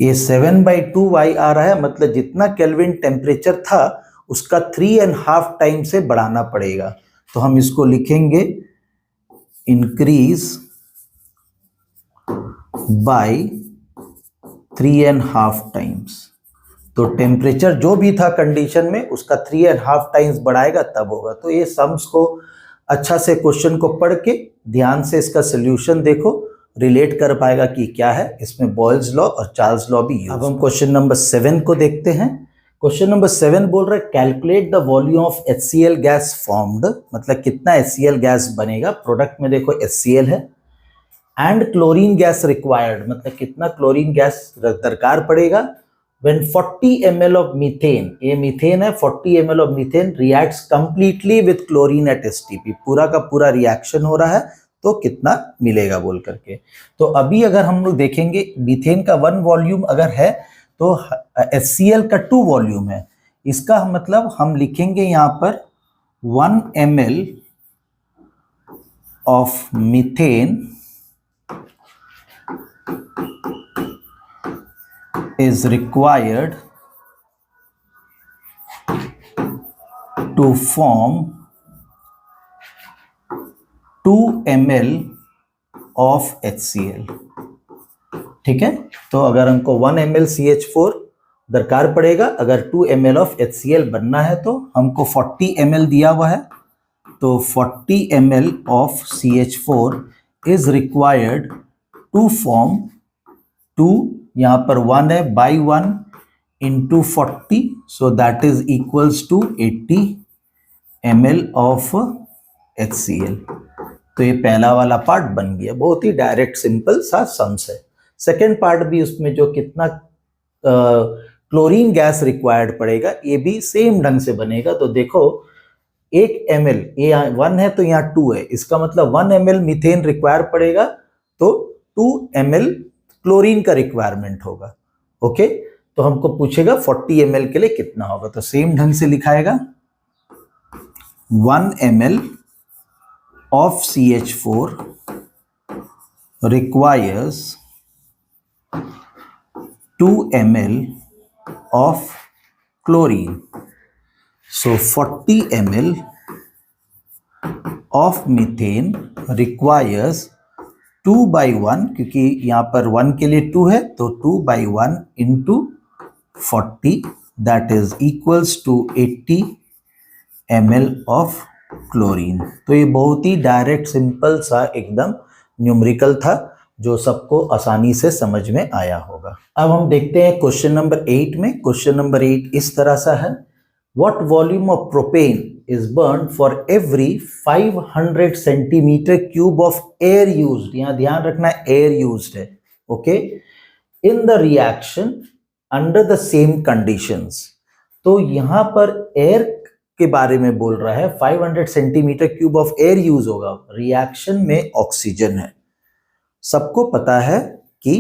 ये 7/2y आ रहा है, मतलब जितना केल्विन टेम्परेचर था उसका 3.5 टाइम से बढ़ाना पड़ेगा। तो हम इसको लिखेंगे इंक्रीज बाय 3.5 टाइम्स। तो टेम्परेचर जो भी था कंडीशन में उसका 3.5 टाइम्स बढ़ाएगा तब होगा। तो ये सम्स को अच्छा से क्वेश्चन को पढ़ के ध्यान से इसका सोल्यूशन देखो, रिलेट कर पाएगा कि क्या है इसमें बॉयल्स लॉ और चार्ल्स लॉ भी। अब हम क्वेश्चन नंबर 7 को देखते हैं। क्वेश्चन नंबर 7 बोल रहा है calculate the volume of HCl gas formed, मतलब कितना HCl गैस बनेगा। प्रोडक्ट में देखो HCl है, एंड क्लोरीन गैस रिक्वायर्ड, मतलब कितना क्लोरीन गैस दरकार पड़ेगा। When 40 ml of methane, ये मीथेन है, 40 ml of methane reacts completely with chlorine at STP, पूरा का पूरा रिएक्शन हो रहा है, तो कितना मिलेगा बोल करके। तो अभी अगर हम लोग देखेंगे मीथेन का 1 वॉल्यूम अगर है तो HCl का 2 वॉल्यूम है, इसका मतलब हम लिखेंगे यहाँ पर 1 ml of methane is required to form 2 ml of HCl, ठीक है। तो अगर हमको 1 ml CH4 दरकार पड़ेगा, अगर 2 ml of HCl बनना है तो हमको 40 ml दिया हुआ है, तो 40 ml of CH4 is required to form 2 यहाँ पर 1 है, by 1 into 40, so that is equals to 80 ml of HCl। तो ये पहला वाला पार्ट बन गया, बहुत ही डायरेक्ट सिंपल सा सम्स है। सेकेंड पार्ट भी उसमें जो कितना क्लोरीन गैस रिक्वायर्ड पड़ेगा ये भी सेम ढंग से बनेगा। तो देखो 1 ml, ये 1 है तो यहाँ 2 है, इसका मतलब 1 ml मीथेन रिक्वायर पड़ेगा तो 2 ml क्लोरीन का रिक्वायरमेंट होगा। ओके, तो हमको पूछेगा 40 ml के लिए कितना होगा, तो सेम ढंग से लिखाएगा 1 ml of CH4 requires 2 ml of chlorine. So 40 ml of methane requires 2/1, क्योंकि यहाँ पर 1 के लिए 2 है तो 2/1 into 40 that is equals to 80 ml of chlorine. तो ये बहुत ही डायरेक्ट सिंपल सा एकदम न्यूमेरिकल था जो सबको आसानी से समझ में आया होगा। अब हम देखते हैं क्वेश्चन नंबर 8 में। क्वेश्चन नंबर 8 इस तरह सा है, what volume of propane is burn for every 500 centimetre cube of air used. यहाँ ध्यान रखना एयर यूज्ड है, okay, in the reaction under the same conditions. तो यहाँ पर एयर के बारे में बोल रहा है, 500 centimetre cube of air use होगा, रिएक्शन में ऑक्सीजन है। सबको पता है कि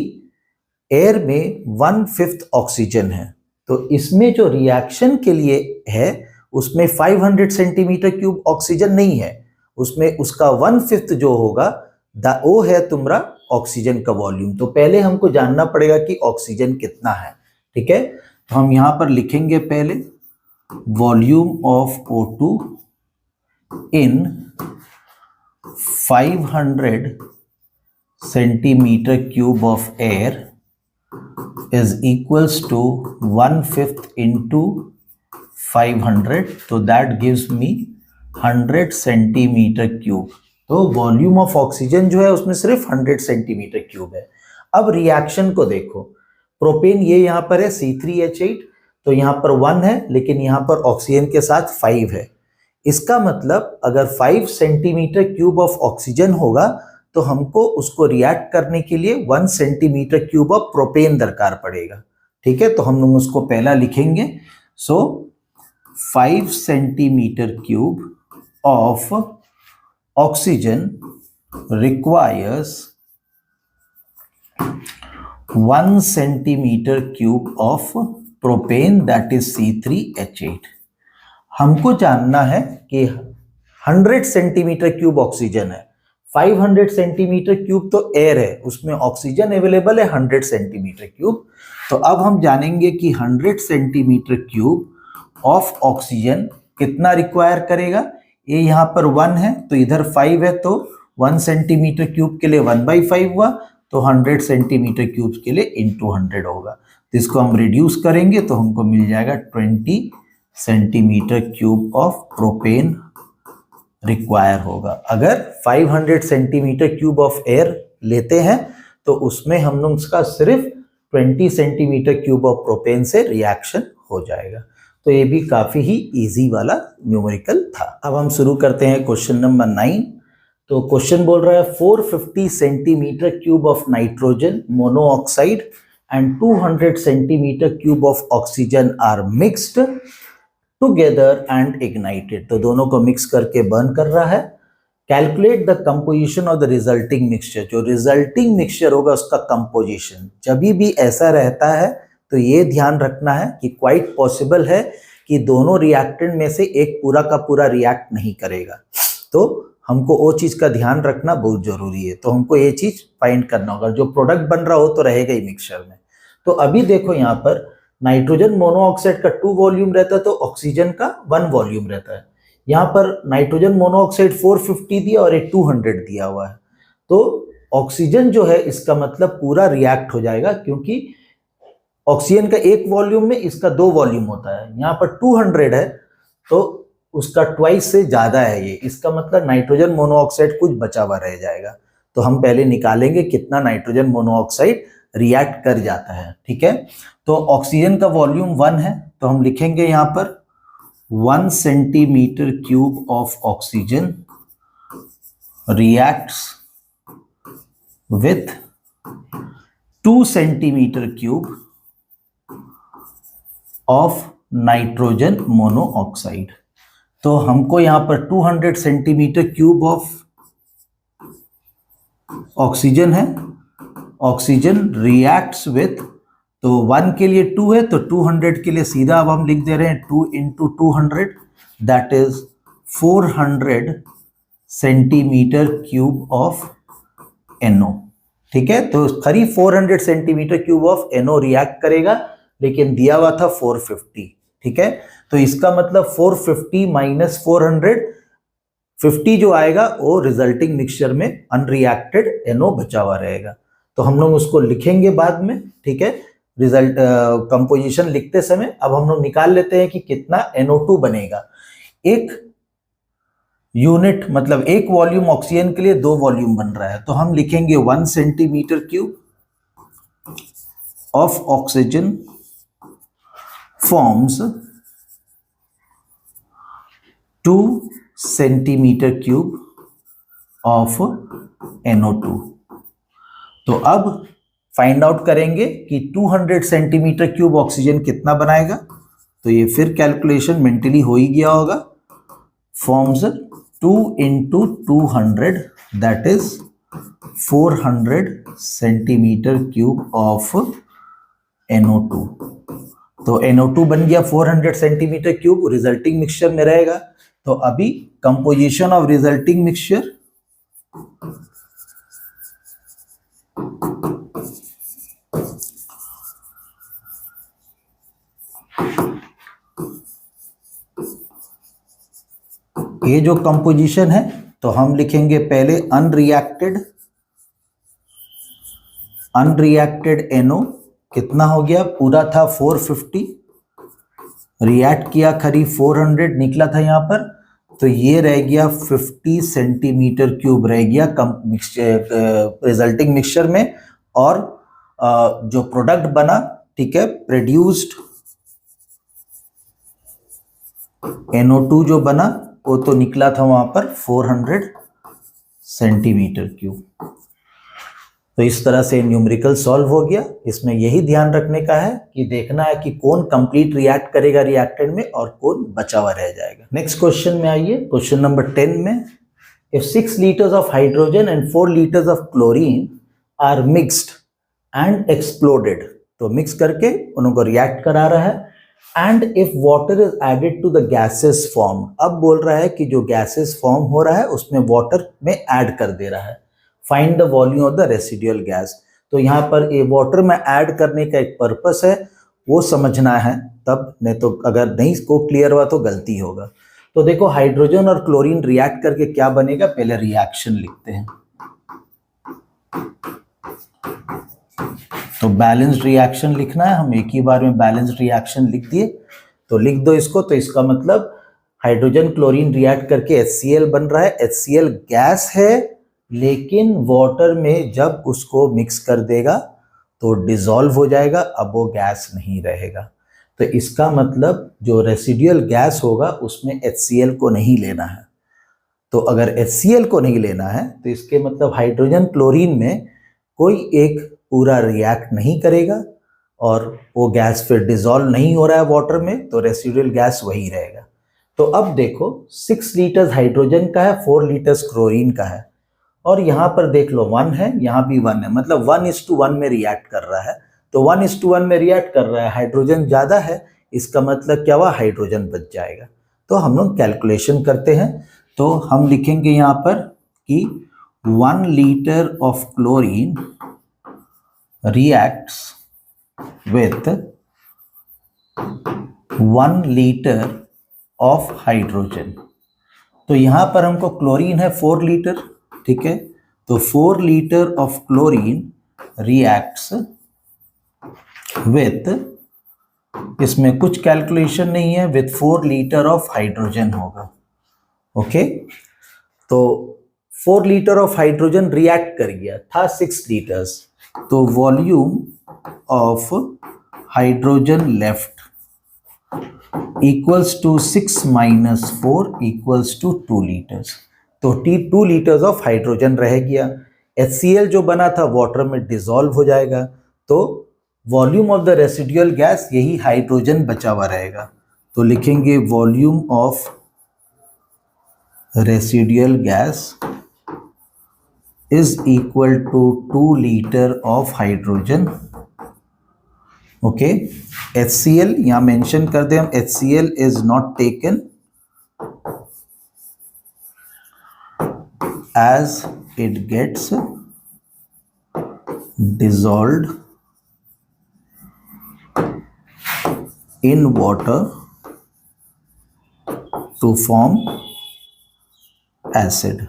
एयर में 1/5 ऑक्सीजन है, तो इसमें जो रिएक्शन के लिए है उसमें 500 सेंटीमीटर क्यूब ऑक्सीजन नहीं है, उसमें उसका 1/5 जो होगा वो है तुम्हारा ऑक्सीजन का वॉल्यूम। तो पहले हमको जानना पड़ेगा कि ऑक्सीजन कितना है, ठीक है। तो हम यहां पर लिखेंगे पहले volume of O2 in 500 centimetre cube of air is equals to 1/5 into 500, तो that gives me 100 centimetre cube. तो वॉल्यूम ऑफ ऑक्सीजन जो है उसमें सिर्फ 100 सेंटीमीटर क्यूब है। अब रिएक्शन को देखो, प्रोपेन ये यहाँ पर है C3H8, तो यहाँ पर 1 है लेकिन यहाँ पर ऑक्सीजन के साथ 5 है। इसका मतलब अगर 5 सेंटीमीटर क्यूब ऑफ ऑक्सीजन होगा तो हमको उसको रिएक्ट करने के लिए 1 सेंटीमीटर क्यूब ऑफ प्रोपेन दरकार पड़ेगा, ठीक है। तो हम लोग उसको पहला लिखेंगे, सो 5 centimetre cube of oxygen requires 1 centimetre cube of propane that is C3H8। हमको जानना है कि 100 सेंटीमीटर क्यूब ऑक्सीजन है, 500 सेंटीमीटर क्यूब तो एयर है, उसमें ऑक्सीजन अवेलेबल है 100 सेंटीमीटर क्यूब। तो अब हम जानेंगे कि 100 सेंटीमीटर क्यूब ऑफ ऑक्सीजन कितना रिक्वायर करेगा। ये यहाँ पर 1 है तो इधर 5 है, तो 1 सेंटीमीटर क्यूब के लिए 1/5 हुआ, तो 100 सेंटीमीटर क्यूब के लिए इंटू 100 होगा। तो इसको हम रिड्यूस करेंगे तो हमको मिल जाएगा 20 centimetre cube of propane require होगा। अगर 500 सेंटीमीटर क्यूब ऑफ एयर लेते हैं तो उसमें हम लोग उसका सिर्फ 20 सेंटीमीटर क्यूब ऑफ प्रोपेन से रिएक्शन हो जाएगा। तो ये भी काफ़ी ही इजी वाला न्यूमेरिकल था। अब हम शुरू करते हैं क्वेश्चन नंबर 9। तो क्वेश्चन बोल रहा है 450 centimetre cube of nitrogen monoxide and 200 centimetre cube of oxygen are mixed together and ignited. तो दोनों को मिक्स करके बर्न कर रहा है। Calculate the composition of the resulting mixture. जो रिजल्टिंग मिक्सचर होगा उसका कंपोजिशन जब भी ऐसा रहता है तो ये ध्यान रखना है कि क्वाइट पॉसिबल है कि दोनों रिएक्टेंट में से एक पूरा का पूरा रिएक्ट नहीं करेगा, तो हमको वो चीज़ का ध्यान रखना बहुत जरूरी है। तो हमको ये चीज़ फाइंड करना होगा, जो प्रोडक्ट बन रहा हो तो रहेगा ही मिक्सचर में। तो अभी देखो यहाँ पर नाइट्रोजन मोनोऑक्साइड का 2 वॉल्यूम रहता है तो ऑक्सीजन का 1 वॉल्यूम रहता है। यहाँ पर नाइट्रोजन मोनोऑक्साइड 450 दिया और एक 200 दिया हुआ है, तो ऑक्सीजन जो है इसका मतलब पूरा रिएक्ट हो जाएगा, क्योंकि ऑक्सीजन का 1 वॉल्यूम में इसका 2 वॉल्यूम होता है। यहाँ पर 200 है तो उसका ट्वाइस से ज़्यादा है ये, इसका मतलब नाइट्रोजन मोनोऑक्साइड कुछ बचा हुआ रह जाएगा। तो हम पहले निकालेंगे कितना नाइट्रोजन मोनोऑक्साइड रिएक्ट कर जाता है, ठीक है। तो ऑक्सीजन का वॉल्यूम 1 है, तो हम लिखेंगे यहाँ पर 1 centimetre cube of oxygen reacts with 2 centimetre cube of nitrogen monoxide. तो हमको यहां पर 200 सेंटीमीटर क्यूब ऑफ ऑक्सीजन है, ऑक्सीजन रिएक्ट्स विथ, तो 1 के लिए 2 है तो 200 के लिए सीधा अब हम लिख दे रहे हैं 2 into 200, that is 400 centimetre cube of NO, ठीक है। तो करीब 400 centimetre cube of NO react करेगा, लेकिन दिया हुआ था 450, ठीक है। तो इसका मतलब 450 माइनस 400, 50 जो आएगा वो रिजल्टिंग मिक्सचर में अनरिएक्टेड NO बचा हुआ रहेगा। तो हम लोग उसको लिखेंगे बाद में, ठीक है। रिजल्ट कंपोजिशन लिखते समय अब हम लोग निकाल लेते हैं कि कितना NO2 बनेगा। एक यूनिट मतलब एक वॉल्यूम ऑक्सीजन के लिए 2 वॉल्यूम बन रहा है, तो हम लिखेंगे 1 centimetre cube of oxygen forms 2 centimetre cube of NO2। तो अब फाइंड आउट करेंगे कि 200 सेंटीमीटर क्यूब ऑक्सीजन कितना बनाएगा। तो ये फिर कैलकुलेशन मेंटली हो ही गया होगा। Forms 2 into 200 that is 400 centimetre cube of NO2। तो NO2 बन गया 400 सेंटीमीटर क्यूब, रिजल्टिंग मिक्सचर में रहेगा। तो अभी कंपोजिशन ऑफ रिजल्टिंग मिक्सचर, ये जो कंपोजिशन है तो हम लिखेंगे पहले अनरिएक्टेड NO कितना हो गया, पूरा था 450, रिएक्ट किया करीब 400 निकला था यहाँ पर, तो ये रह गया 50 सेंटीमीटर क्यूब रह गया रिजल्टिंग मिक्सचर में। और जो प्रोडक्ट बना, ठीक है, प्रोड्यूस्ड NO2 जो बना वो तो निकला था वहां पर 400 सेंटीमीटर क्यूब। तो इस तरह से न्यूमेरिकल सॉल्व हो गया। इसमें यही ध्यान रखने का है कि देखना है कि कौन कंप्लीट रिएक्ट करेगा रिएक्टेंट में और कौन बचा हुआ रह जाएगा। नेक्स्ट क्वेश्चन में आइए, क्वेश्चन नंबर 10 में, if 6 liters of hydrogen and 4 liters of chlorine are mixed and exploded, तो मिक्स करके उनको रिएक्ट करा रहा है, and if water is added to the gases form, अब बोल रहा है कि जो गैसेस फॉर्म हो रहा है उसमें वाटर में ऐड कर दे रहा है, find the volume of the residual gas. तो यहाँ पर ये वाटर में ऐड करने का एक पर्पस है, वो समझना है तब, नहीं तो अगर नहीं को क्लियर हुआ तो गलती होगा। तो देखो हाइड्रोजन और क्लोरीन रिएक्ट करके क्या बनेगा, पहले रिएक्शन लिखते हैं। तो बैलेंस्ड रिएक्शन लिखना है, हम एक ही बार में बैलेंस्ड रिएक्शन लिख दिए। तो लिख दो इसको, तो इसका मतलब हाइड्रोजन क्लोरीन रिएक्ट करके HCl बन रहा है। HCl गैस है, लेकिन वाटर में जब उसको मिक्स कर देगा तो डिसॉल्व हो जाएगा, अब वो गैस नहीं रहेगा। तो इसका मतलब जो रेसिडुअल गैस होगा उसमें HCl को नहीं लेना है। तो अगर HCl को नहीं लेना है तो इसके मतलब हाइड्रोजन क्लोरीन में कोई एक पूरा रिएक्ट नहीं करेगा और वो गैस फिर डिसॉल्व नहीं हो रहा है वाटर में, तो रेसिडुअल गैस वही रहेगा। तो अब देखो 6 लीटर्स हाइड्रोजन का है, 4 लीटर्स क्लोरीन का है, और यहाँ पर देख लो 1 है, यहाँ भी 1 है, मतलब 1:1 में रिएक्ट कर रहा है। तो 1:1 में रिएक्ट कर रहा है, हाइड्रोजन ज़्यादा है, इसका मतलब क्या हुआ, हाइड्रोजन बच जाएगा। तो हम लोग कैलकुलेशन करते हैं। तो हम लिखेंगे यहाँ पर कि 1 litre of chlorine reacts with 1 liter of hydrogen। तो यहां पर हमको क्लोरीन है 4 लीटर, ठीक है। तो 4 litre of chlorine reacts with, इसमें कुछ कैलकुलेशन नहीं है, विथ 4 लीटर ऑफ हाइड्रोजन होगा, ओके। तो 4 लीटर ऑफ हाइड्रोजन रिएक्ट कर गया था 6 लीटर्स, तो volume of hydrogen left equals to 6 - 4 equals to 2 litres. तो 2 लीटर्स ऑफ हाइड्रोजन रह गया। HCl जो बना था वाटर में डिसॉल्व हो जाएगा, तो volume of the residual gas यही हाइड्रोजन बचा हुआ रहेगा। तो लिखेंगे volume of residual gas is equal to 2 litre of hydrogen. Okay, HCl यहां मेंशन कर दें हम, HCl is not taken as it gets dissolved in water to form acid।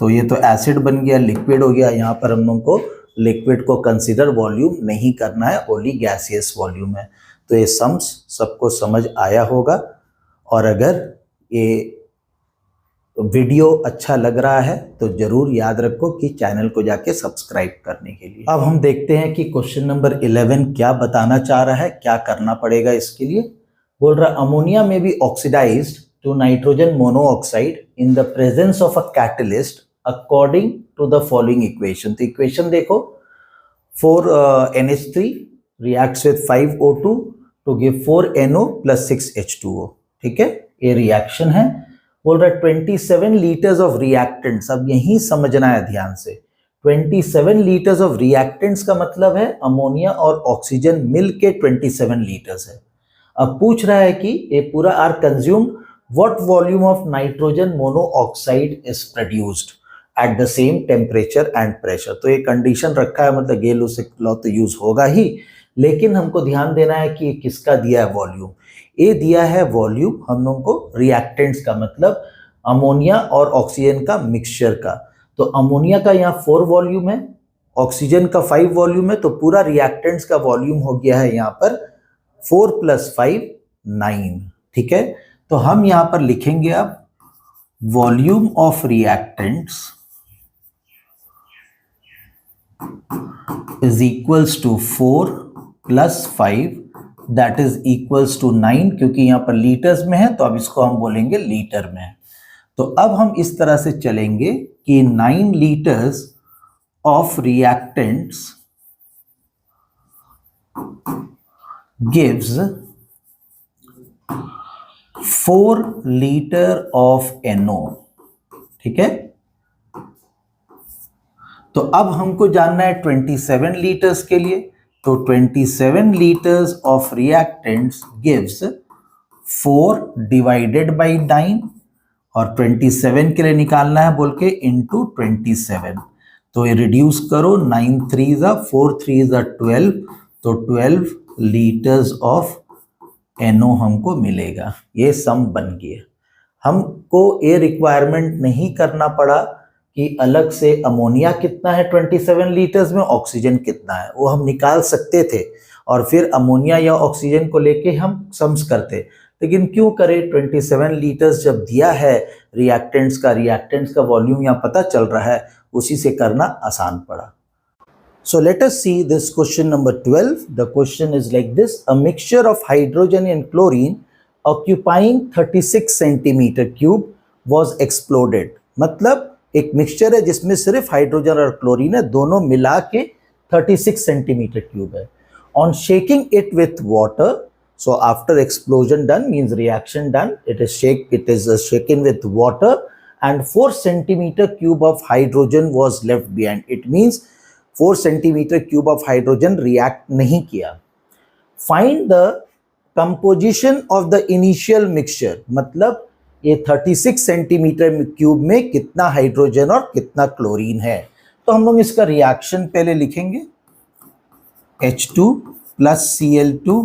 तो ये तो एसिड बन गया, लिक्विड हो गया। यहाँ पर हम लोग को लिक्विड को कंसीडर वॉल्यूम नहीं करना है, ओनली गैसियस वॉल्यूम है। तो ये सम्स सबको समझ आया होगा। और अगर ये वीडियो अच्छा लग रहा है तो जरूर याद रखो कि चैनल को जाके सब्सक्राइब करने के लिए। अब हम देखते हैं कि क्वेश्चन नंबर 11 क्या बताना चाह रहा है, क्या करना पड़ेगा इसके लिए। बोल रहा अमोनिया में be oxidised to nitrogen monoxide in the presence of a catalyst according to the following equation. तो इक्वेशन देखो, 4NH3 reacts with 5O2 to give 4NO plus 6H2O। ठीक है, ये रिएक्शन है। बोल रहा है 27 लीटर्स ऑफ रिएक्टेंट्स। अब यही समझना है ध्यान से, 27 लीटर्स ऑफ रिएक्टेंट्स का मतलब है अमोनिया और ऑक्सीजन मिल के 27 लीटर्स है। अब पूछ रहा है कि ये पूरा are consumed, what volume of nitrogen monoxide is produced at the same temperature and pressure. तो ये कंडीशन रखा है, मतलब गेल-लुसाक लॉ तो यूज होगा ही, लेकिन हमको ध्यान देना है कि किसका दिया है वॉल्यूम। ये दिया है वॉल्यूम हम लोगों को रिएक्टेंट्स का, मतलब अमोनिया और ऑक्सीजन का मिक्सचर का। तो अमोनिया का यहाँ 4 वॉल्यूम है, ऑक्सीजन का 5 वॉल्यूम है, तो पूरा रिएक्टेंट्स का वॉल्यूम हो गया है यहाँ पर 4 + 5 9। ठीक है, तो हम यहाँ पर लिखेंगे अब volume of reactants is equals to 4 + 5 that is equals to 9, क्योंकि यहाँ पर लीटर्स में है तो अब इसको हम बोलेंगे लीटर में। तो अब हम इस तरह से चलेंगे कि 9 litres of reactants gives 4 litre of NO। ठीक है, तो अब हमको जानना है 27 लीटर्स के लिए। तो 27 litres of reactants gives 4 divided by 9, और 27 के लिए निकालना है बोल के इंटू 27। तो ये रिड्यूस करो, 9 3 4 3 12, तो 12 लीटर्स ऑफ NO हमको मिलेगा। ये सम बन गया। हमको ये रिक्वायरमेंट नहीं करना पड़ा कि अलग से अमोनिया कितना है 27 लीटर्स में, ऑक्सीजन कितना है, वो हम निकाल सकते थे और फिर अमोनिया या ऑक्सीजन को लेके हम सम्स करते। लेकिन क्यों करें, 27 लीटर्स जब दिया है रिएक्टेंट्स का वॉल्यूम यहाँ पता चल रहा है, उसी से करना आसान पड़ा। So let us see this question number 12. The question is like this: a mixture of hydrogen and chlorine occupying 36 centimeter cube was exploded। मतलब एक मिक्सचर है जिसमें सिर्फ हाइड्रोजन और क्लोरीन है, दोनों मिला के 36 सेंटीमीटर क्यूब है। On shaking it with water, so after explosion done means reaction done, it is shaken with water and 4 centimetre cube of hydrogen was left behind. It means 4 centimetre cube of hydrogen react नहीं किया। Find the composition of the initial mixture, मतलब ये 36 centimetre cube में कितना hydrogen और कितना chlorine है। तो हम लोग इसका रिएक्शन पहले लिखेंगे, H2 + Cl2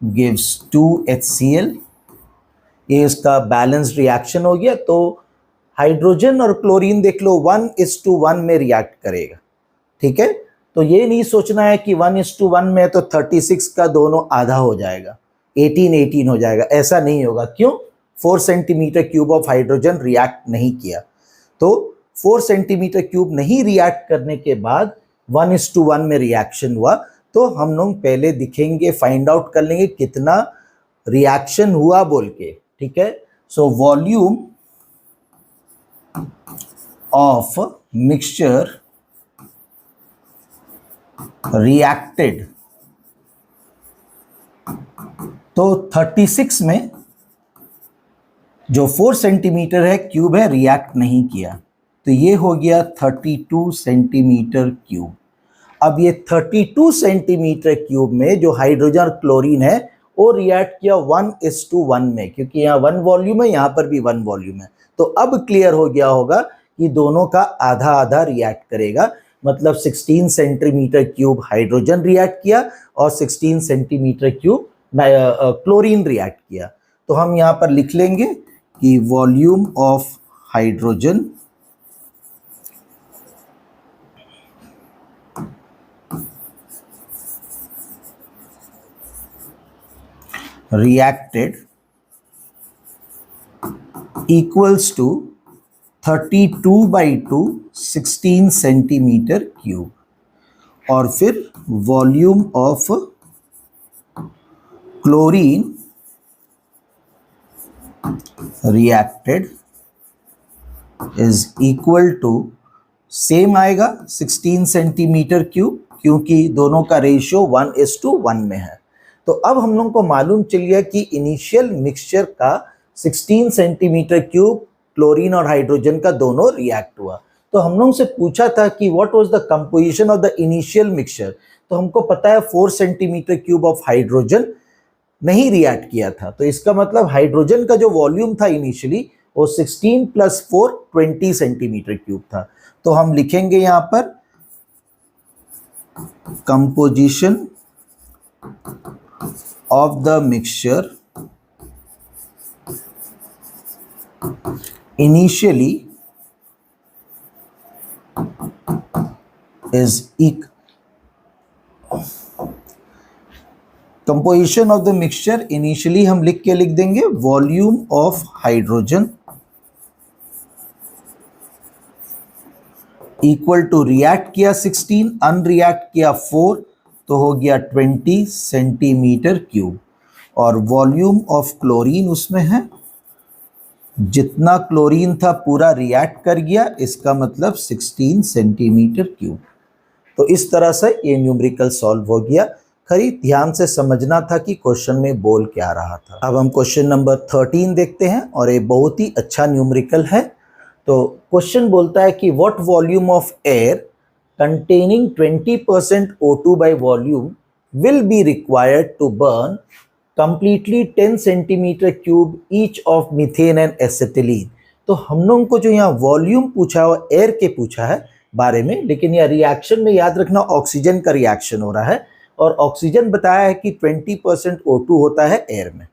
gives 2HCl। ये इसका बैलेंस्ड रिएक्शन हो गया। तो हाइड्रोजन और क्लोरीन देख लो 1:1 में रिएक्ट करेगा। ठीक है, तो ये नहीं सोचना है कि 1:1 में तो 36 का दोनों आधा हो जाएगा, 18 हो जाएगा, ऐसा नहीं होगा। क्यों, 4 centimetre cube of hydrogen react नहीं किया। तो 4 सेंटीमीटर क्यूब नहीं रिएक्ट करने के बाद 1:1 में रिएक्शन हुआ, तो हम लोग पहले दिखेंगे, फाइंड आउट कर लेंगे कितना रिएक्शन हुआ बोल के, ठीक है। So volume of mixture reacted, तो 36 में जो 4 सेंटीमीटर है क्यूब है रिएक्ट नहीं किया, तो ये हो गया 32 सेंटीमीटर क्यूब। अब ये 32 सेंटीमीटर क्यूब में जो हाइड्रोजन और क्लोरीन है वो रिएक्ट किया 1:1 में, क्योंकि यहाँ 1 वॉल्यूम है, यहाँ पर भी 1 वॉल्यूम है। तो अब क्लियर हो गया होगा कि दोनों का आधा आधा रिएक्ट करेगा, मतलब 16 सेंटीमीटर क्यूब हाइड्रोजन रिएक्ट किया और 16 सेंटीमीटर क्यूब क्लोरीन रिएक्ट किया। तो हम यहाँ पर लिख लेंगे कि volume of hydrogen reacted equals to 32/2 16 centimetre cube, और फिर volume of chlorine reacted is equal to, same आएगा 16 सेंटीमीटर क्यूब, क्योंकि दोनों का रेशियो 1:1 में है। तो अब हम लोग को मालूम चल गया कि इनिशियल मिक्सचर का 16 सेंटीमीटर क्यूब क्लोरीन और हाइड्रोजन का दोनों रिएक्ट हुआ। तो हम लोग से पूछा था कि what was the composition of the initial mixture, तो हमको पता है 4 सेंटीमीटर क्यूब ऑफ हाइड्रोजन नहीं रिएक्ट किया था, तो इसका मतलब हाइड्रोजन का जो वॉल्यूम था इनिशियली वो 16 + 4 20 सेंटीमीटर क्यूब था। तो हम लिखेंगे यहाँ पर composition of the mixture initially is composition of the mixture initially हम लिख के लिख देंगे volume of hydrogen equal to react किया 16, अनरिएक्ट किया 4, तो हो गया 20 सेंटीमीटर क्यूब, और वॉल्यूम ऑफ क्लोरीन उसमें है, जितना क्लोरीन था पूरा रिएक्ट कर गया, इसका मतलब 16 सेंटीमीटर क्यूब। तो इस तरह से ये न्यूमेरिकल सॉल्व हो गया। खरी ध्यान से समझना था कि क्वेश्चन में बोल क्या रहा था। अब हम क्वेश्चन नंबर 13 देखते हैं, और ये बहुत ही अच्छा न्यूमेरिकल है। तो क्वेश्चन बोलता है कि what volume of air containing 20% O2 by volume will be required to burn completely 10 centimeter cube each of methane and acetylene। तो हम लोगों को जो यहाँ वॉल्यूम पूछा है वो एयर के पूछा है बारे में, लेकिन यह रिएक्शन में याद रखना ऑक्सीजन का रिएक्शन हो रहा है, और ऑक्सीजन बताया है कि 20% O2 होता है एयर में,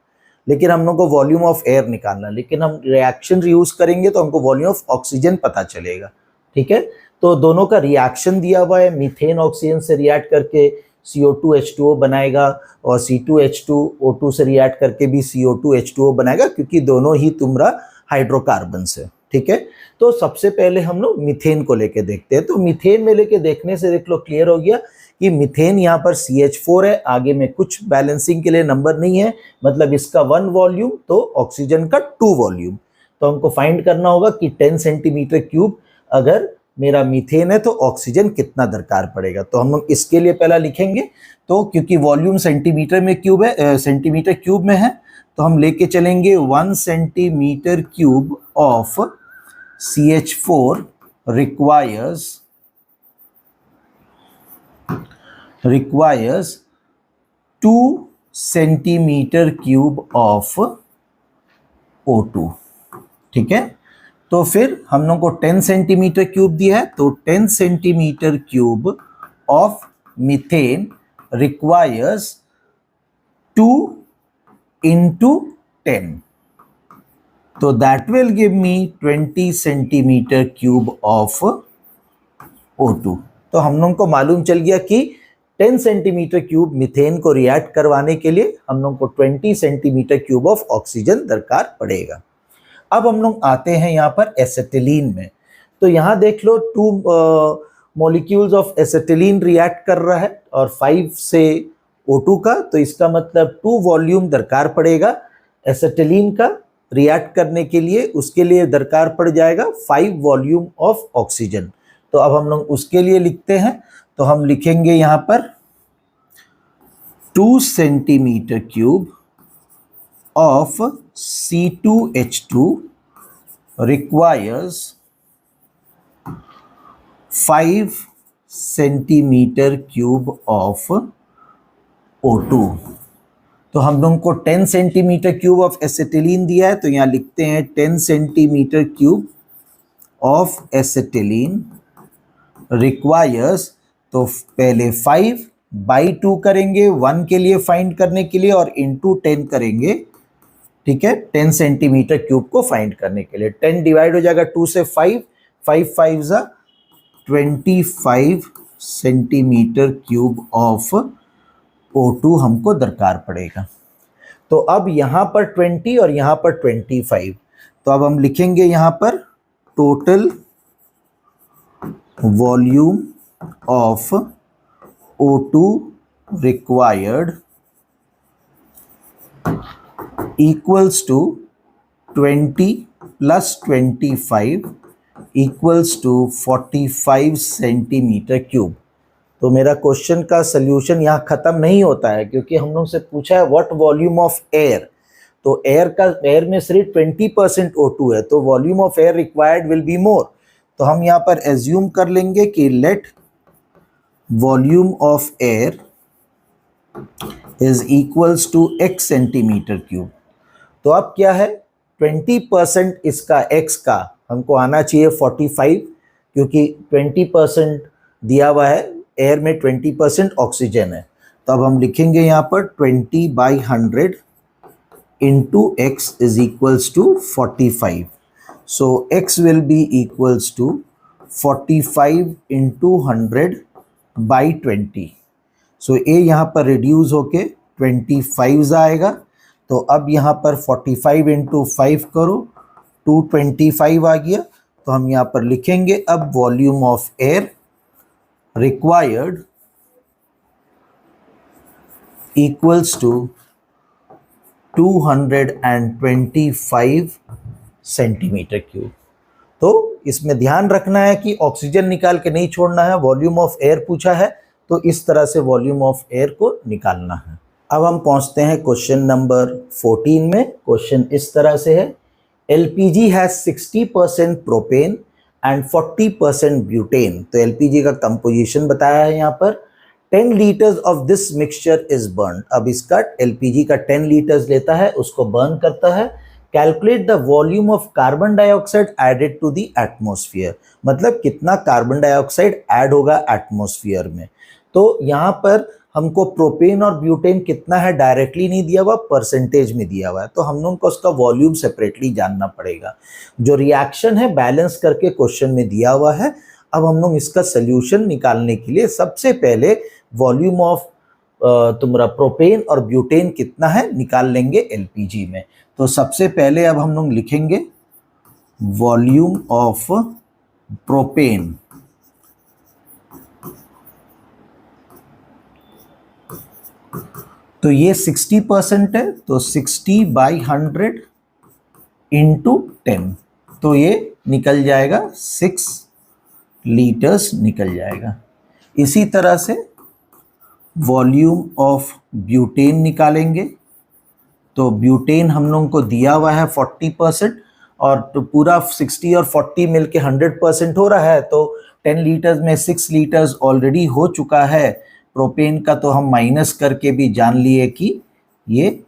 लेकिन हम लोग को वॉल्यूम ऑफ एयर निकालना, लेकिन हम रिएक्शन यूज करेंगे तो हमको वॉल्यूम ऑफ ऑक्सीजन पता चलेगा, ठीक है। तो दोनों का रिएक्शन दिया हुआ है, मीथेन ऑक्सीजन से रिएक्ट करके CO2 H2O बनाएगा, और C2H2 O2 से रिएक्ट करके भी CO2 H2O बनाएगा, क्योंकि दोनों ही तुम्हारा हाइड्रोकार्बन है, ठीक है। तो सबसे पहले हम लोग मीथेन को लेके देखते हैं। तो मीथेन में लेके देखने से देख लो क्लियर हो गया कि मीथेन यहाँ पर CH4 है, आगे में कुछ बैलेंसिंग के लिए नंबर नहीं है, मतलब इसका 1 वॉल्यूम तो ऑक्सीजन का 2 वॉल्यूम। तो हमको फाइंड करना होगा कि 10 सेंटीमीटर क्यूब अगर मेरा मीथेन है तो ऑक्सीजन कितना दरकार पड़ेगा। तो हम लोग इसके लिए पहला लिखेंगे, तो क्योंकि वॉल्यूम सेंटीमीटर में क्यूब है, सेंटीमीटर क्यूब में है, तो हम लेके चलेंगे 1 centimetre cube of CH4 requires 2 centimetre cube of O2, ठीक है। तो फिर हम लोग को 10 सेंटीमीटर क्यूब दिया है, तो 10 centimetre cube of methane requires 2 × 10, तो that will give me 20 centimetre cube of O2। तो हम लोग को मालूम चल गया कि 10 सेंटीमीटर क्यूब मीथेन को रिएक्ट करवाने के लिए हम लोग को 20 सेंटीमीटर क्यूब ऑफ ऑक्सीजन दरकार पड़ेगा। अब हम लोग आते हैं यहाँ पर एसिटिलीन में। तो यहाँ देख लो मॉलिक्यूल्स ऑफ एसिटिलीन रिएक्ट कर रहा है और 5 से O2 का, तो इसका मतलब 2 वॉल्यूम दरकार पड़ेगा एसिटिलीन का रिएक्ट करने के लिए, उसके लिए दरकार पड़ जाएगा 5 वॉल्यूम ऑफ ऑक्सीजन। तो अब हम लोग उसके लिए लिखते हैं, तो हम लिखेंगे यहाँ पर 2 centimetre cube of C2H2 requires 5 centimetre cube of O2। तो हम लोगों को 10 सेंटीमीटर क्यूब ऑफ एसिटिलीन दिया है, तो यहाँ लिखते हैं 10 centimetre cube of acetylene requires, तो पहले 5/2 करेंगे 1 के लिए फाइंड करने के लिए और इंटू 10 करेंगे, ठीक है, 10 सेंटीमीटर क्यूब को फाइंड करने के लिए। 10 डिवाइड हो जाएगा 2 से 5, 5 5 25 सेंटीमीटर क्यूब ऑफ O2 हमको दरकार पड़ेगा। तो अब यहाँ पर 20 और यहाँ पर 25, तो अब हम लिखेंगे यहाँ पर total volume of O2 required equals to 20 plus 25 equals to 45 centimetre cube. तो मेरा क्वेश्चन का सल्यूशन यहाँ ख़त्म नहीं होता है, क्योंकि हम लोग से पूछा है व्हाट वॉल्यूम ऑफ एयर, तो एयर में सिर्फ 20% O2 है, तो volume of air required will be more. तो हम यहाँ पर एज्यूम कर लेंगे कि let volume of air is equals to x centimetre cube. तो अब क्या है, 20% इसका x का हमको आना चाहिए 45, क्योंकि 20% दिया हुआ है, एयर में 20% ऑक्सीजन है। तो अब हम लिखेंगे यहाँ पर 20/100 into x is equals to 45। So x will be equals to 45 into 100/20। So a यहाँ पर रिड्यूस होके 25 आएगा। तो अब यहाँ पर 45 इंटू 5 करो, 225 आ गया। तो हम यहाँ पर लिखेंगे अब volume of air required equals to 225 centimetre cube. तो इसमें ध्यान रखना है कि ऑक्सीजन निकाल के नहीं छोड़ना है, वॉल्यूम ऑफ एयर पूछा है तो इस तरह से वॉल्यूम ऑफ एयर को निकालना है। अब हम पहुंचते हैं क्वेश्चन नंबर 14 में। क्वेश्चन इस तरह से है, LPG has 60% propane and 40% butane. तो LPG का कंपोजिशन बताया है यहाँ पर। 10 litres of this mixture is burn. अब इसका LPG का 10 लीटर्स लेता है, उसको बर्न करता है। Calculate the volume of carbon dioxide added to the atmosphere, मतलब कितना कार्बन डाइऑक्साइड ऐड होगा एटमॉस्फेयर में। तो यहाँ पर हमको प्रोपेन और ब्यूटेन कितना है डायरेक्टली नहीं दिया हुआ, परसेंटेज में दिया हुआ है, तो हम लोग को उसका वॉल्यूम सेपरेटली जानना पड़ेगा। जो रिएक्शन है बैलेंस करके क्वेश्चन में दिया हुआ है। अब हम लोग इसका सोल्यूशन निकालने के लिए सबसे पहले वॉल्यूम ऑफ तुम्हारा प्रोपेन और ब्यूटेन कितना है निकाल लेंगे LPG में। तो सबसे पहले अब हम लोग लिखेंगे वॉल्यूम ऑफ प्रोपेन तो ये 60% है, तो 60/100 इंटू 10, तो ये निकल जाएगा 6 लीटर्स निकल जाएगा। इसी तरह से वॉल्यूम ऑफ ब्यूटेन निकालेंगे। तो ब्यूटेन हम लोगों को दिया हुआ है 40% और तो पूरा 60 और 40 मिलके 100% हो रहा है, तो 10 लीटर्स में 6 लीटर्स ऑलरेडी हो चुका है। प्रोपेन का तो हम माइनस करके भी जान लिए कि ये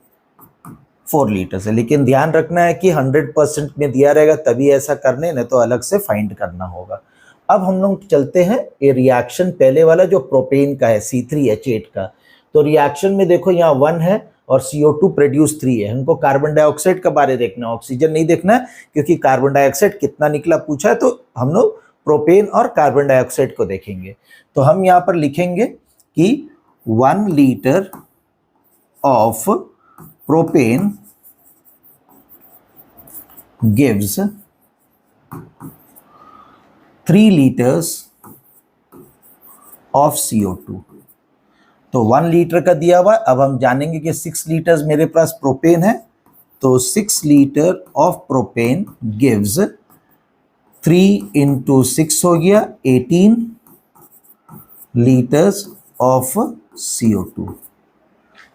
4 लीटर्स है, लेकिन ध्यान रखना है कि 100% में दिया रहेगा तभी ऐसा करने, नहीं तो अलग से फाइंड करना होगा। अब हम लोग चलते हैं ये रिएक्शन पहले वाला जो प्रोपेन का है C3H8 का। तो रिएक्शन में देखो यहाँ 1 है और CO2 प्रोड्यूस 3 है। हमको कार्बन डाइऑक्साइड का बारे देखना है, ऑक्सीजन नहीं देखना है, क्योंकि कार्बन डाइऑक्साइड कितना निकला पूछा है, तो हम लोग प्रोपेन और कार्बन डाइऑक्साइड को देखेंगे। तो हम यहाँ पर लिखेंगे कि 1 litre of propane gives 3 liters of CO2। तो 1 लीटर का दिया हुआ। अब हम जानेंगे कि 6 लीटर्स मेरे पास प्रोपेन है, तो 6 लीटर ऑफ प्रोपेन गिव्स 3 × 6 हो गया 18 लीटर्स ऑफ CO2।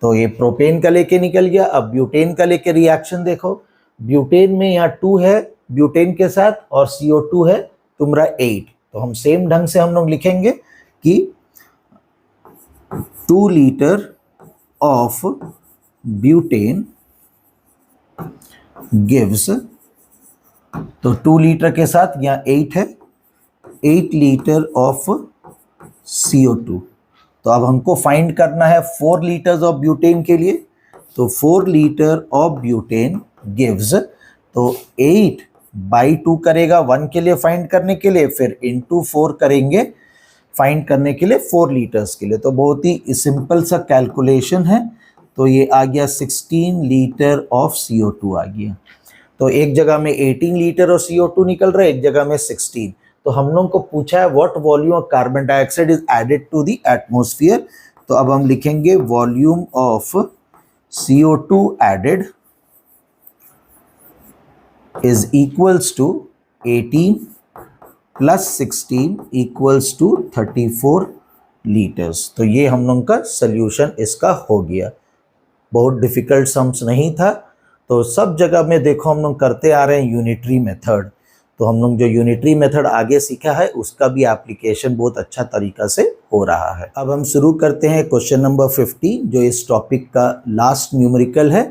तो ये प्रोपेन का लेके निकल गया। अब ब्यूटेन का लेके रिएक्शन देखो। ब्यूटेन में यहाँ 2 है ब्यूटेन के साथ और CO2 है तुम्हारा 8। तो हम सेम ढंग से हम लोग लिखेंगे कि 2 लीटर ऑफ ब्यूटेन गिव्स, तो 2 लीटर के साथ यहाँ 8 है, 8 लीटर ऑफ CO2। तो अब हमको फाइंड करना है 4 लीटर्स ऑफ ब्यूटेन के लिए। तो 4 लीटर ऑफ ब्यूटेन गिव्स, तो 8/2 करेगा 1 के लिए फाइंड करने के लिए, फिर इंटू 4 करेंगे फाइंड करने के लिए 4 लीटर्स के लिए। तो बहुत ही सिंपल सा कैलकुलेशन है। तो ये आ गया 16 लीटर ऑफ CO2 आ गया। तो एक जगह में 18 लीटर ऑफ CO2 निकल रहा है, एक जगह में 16। तो हम लोग को पूछा है what volume of carbon dioxide is added to the atmosphere. तो अब हम लिखेंगे volume of CO2 added is equals to 18 plus 16 equals to 34 litres. तो ये हम लोग का सल्यूशन इसका हो गया। बहुत डिफिकल्ट सम्स नहीं था। तो सब जगह में देखो हम लोग करते आ रहे हैं यूनिटरी मेथड। तो हम लोग जो यूनिटरी मेथड आगे सीखा है उसका भी एप्लीकेशन बहुत अच्छा तरीका से हो रहा है। अब हम शुरू करते हैं क्वेश्चन नंबर 50 जो इस टॉपिक का लास्ट न्यूमेरिकल है।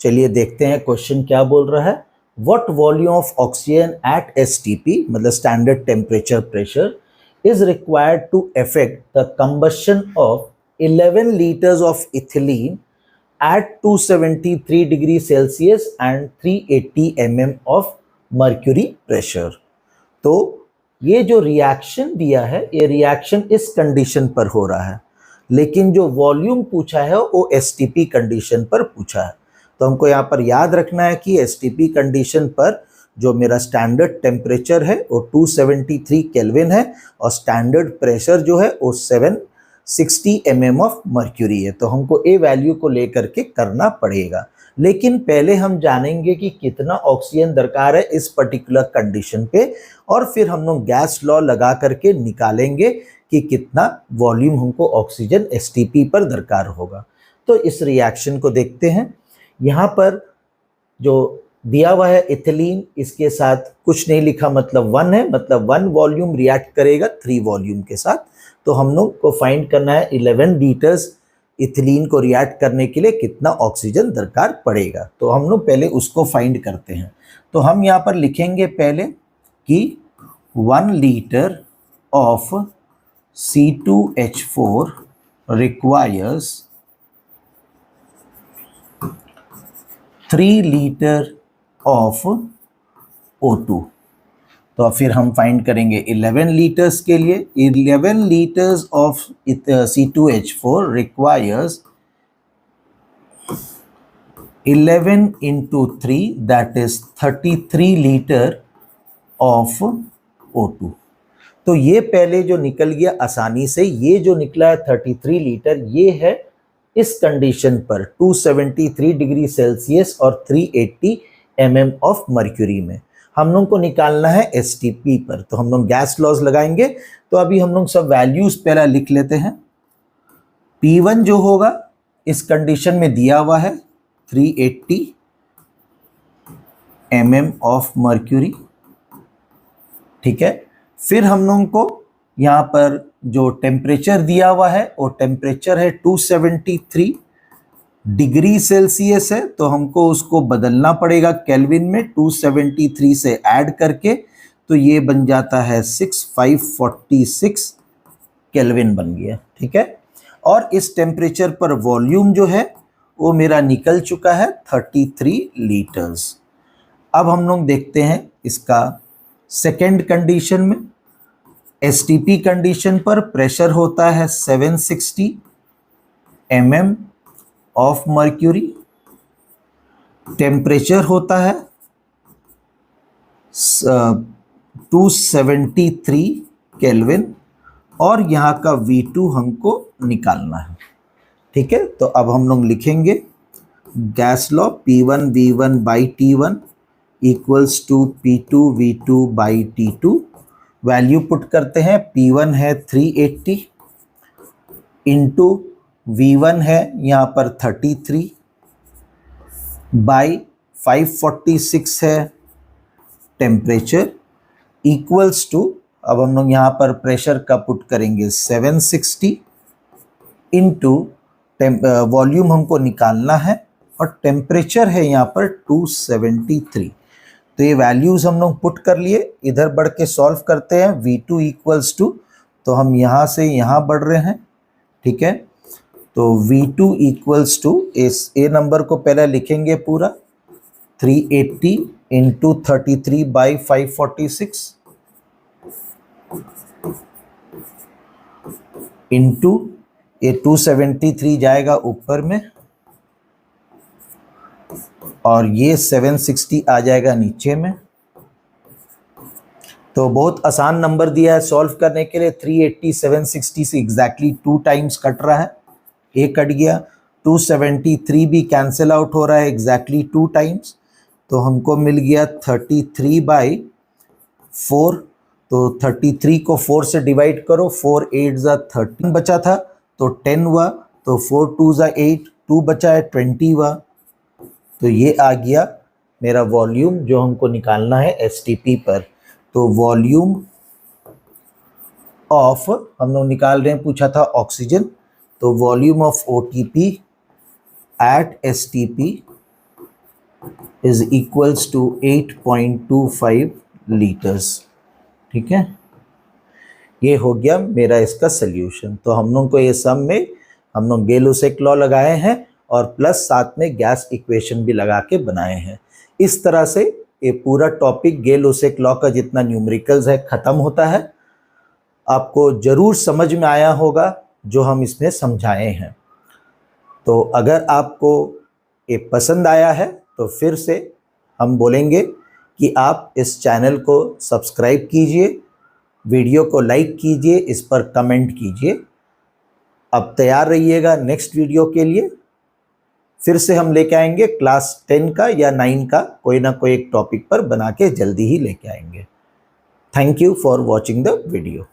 चलिए देखते हैं क्वेश्चन क्या बोल रहा है। What volume of oxygen at STP मतलब standard temperature pressure is required to effect the combustion of 11 litres of ethylene at 273 degree Celsius and 380 mm of mercury pressure. तो ये जो रिएक्शन दिया है ये रिएक्शन इस कंडीशन पर हो रहा है, लेकिन जो वॉल्यूम पूछा है वो STP कंडीशन पर पूछा है। तो हमको यहाँ पर याद रखना है कि STP कंडीशन पर जो मेरा स्टैंडर्ड टेम्परेचर है वो 273 केल्विन है और स्टैंडर्ड प्रेशर जो है वो 760 mm ऑफ मर्क्यूरी है। तो हमको ए वैल्यू को लेकर के करना पड़ेगा, लेकिन पहले हम जानेंगे कि कितना ऑक्सीजन दरकार है इस पर्टिकुलर कंडीशन पे, और फिर हम लोग गैस लॉ लगा करके निकालेंगे कि कितना वॉल्यूम हमको ऑक्सीजन STP पर दरकार होगा। तो इस रिएक्शन को देखते हैं। यहाँ पर जो दिया हुआ है इथिलीन, इसके साथ कुछ नहीं लिखा मतलब 1 है, मतलब 1 वॉल्यूम रिएक्ट करेगा 3 वॉल्यूम के साथ। तो हम लोग को फाइंड करना है 11 लीटर्स इथिलीन को रिएक्ट करने के लिए कितना ऑक्सीजन दरकार पड़ेगा। तो हम लोग पहले उसको फाइंड करते हैं। तो हम यहाँ पर लिखेंगे पहले कि 1 litre of C2H4 requires 3 litre of O2। तो फिर हम फाइंड करेंगे 11 लीटर्स के लिए। 11 litres of C2H4 requires 11 into 3 that is 33 litre of O2। तो ये पहले जो निकल गया आसानी से, ये जो निकला है 33 लीटर, ये है इस कंडीशन पर 273 डिग्री सेल्सियस और 380 mm ऑफ मर्क्यूरी में। हम लोग को निकालना है STP पर। तो हम लोग गैस लॉज लगाएंगे। तो अभी हम लोग सब वैल्यूज पहला लिख लेते हैं। P1 जो होगा इस कंडीशन में दिया हुआ है 380 mm ऑफ मर्क्यूरी, ठीक है। फिर हम लोगों को यहाँ पर जो टेम्परेचर दिया हुआ है वो टेम्परेचर है 273 डिग्री सेल्सियस है, तो हमको उसको बदलना पड़ेगा केल्विन में 273 से ऐड करके। तो ये बन जाता है 6546 केल्विन बन गया, ठीक है। और इस टेम्परेचर पर वॉल्यूम जो है वो मेरा निकल चुका है 33 लीटर्स। अब हम लोग देखते हैं इसका सेकेंड कंडीशन में। STP कंडीशन पर प्रेशर होता है 760 mm ऑफ मर्क्यूरी, टेम्परेचर होता है 273 केल्विन और यहाँ का V2 हमको निकालना है। ठीक है, तो अब हम लोग लिखेंगे gas law P1 V1 by T1 equals to P2 V2 by T2। Value put करते हैं, P1 है 380 इंटू V1 है यहाँ पर 33 बाई 546 है टेम्परेचर इक्वल्स टू, अब हम लोग यहाँ पर प्रेशर का पुट करेंगे 760 इंटू वॉल्यूम हमको निकालना है और टेम्परेचर है यहाँ पर 273। तो ये वैल्यूज़ हम लोग पुट कर लिए, इधर बढ़ के सॉल्व करते हैं। V2 इक्वल्स टू, तो हम यहाँ से यहाँ बढ़ रहे हैं। ठीक है, तो V2 equals to A number को पहले लिखेंगे पूरा 380 इंटू 33 बाई 546 इंटू ये 273 जाएगा ऊपर में और ये 760 आ जाएगा नीचे में। तो बहुत आसान नंबर दिया है सॉल्व करने के लिए। 380 760 से एग्जैक्टली 2 टाइम्स कट रहा है, ए कट गया। 273 भी कैंसिल आउट हो रहा है एग्जैक्टली 2 टाइम्स, तो हमको मिल गया 33 बाई 4। तो 33 को 4 से डिवाइड करो, 4 8 ज़ा 13 बचा था तो 10 हुआ, तो 4 2 ज़ा 8, 2 बचा है 20 हुआ। तो ये आ गया मेरा वॉल्यूम जो हमको निकालना है एसटीपी पर। तो वॉल्यूम ऑफ हम लोग निकाल रहे हैं, पूछा था ऑक्सीजन, तो volume of OTP at STP is equals to 8.25 litres. ठीक है, ये हो गया मेरा इसका सल्यूशन। तो हम लोग को ये सम में हम लोग गेल-लेसक लॉ लगाए हैं और प्लस साथ में गैस इक्वेशन भी लगा के बनाए हैं। इस तरह से ये पूरा टॉपिक गेल-लेसक लॉ का जितना न्यूमेरिकल्स है ख़त्म होता है। आपको ज़रूर समझ में आया होगा जो हम इसमें समझाए हैं। तो अगर आपको ये पसंद आया है तो फिर से हम बोलेंगे कि आप इस चैनल को सब्सक्राइब कीजिए, वीडियो को लाइक कीजिए, इस पर कमेंट कीजिए। अब तैयार रहिएगा नेक्स्ट वीडियो के लिए। फिर से हम लेके आएंगे क्लास 10 का या 9 का कोई ना कोई एक टॉपिक पर बना के जल्दी ही लेके आएंगे। Thank you for watching the video.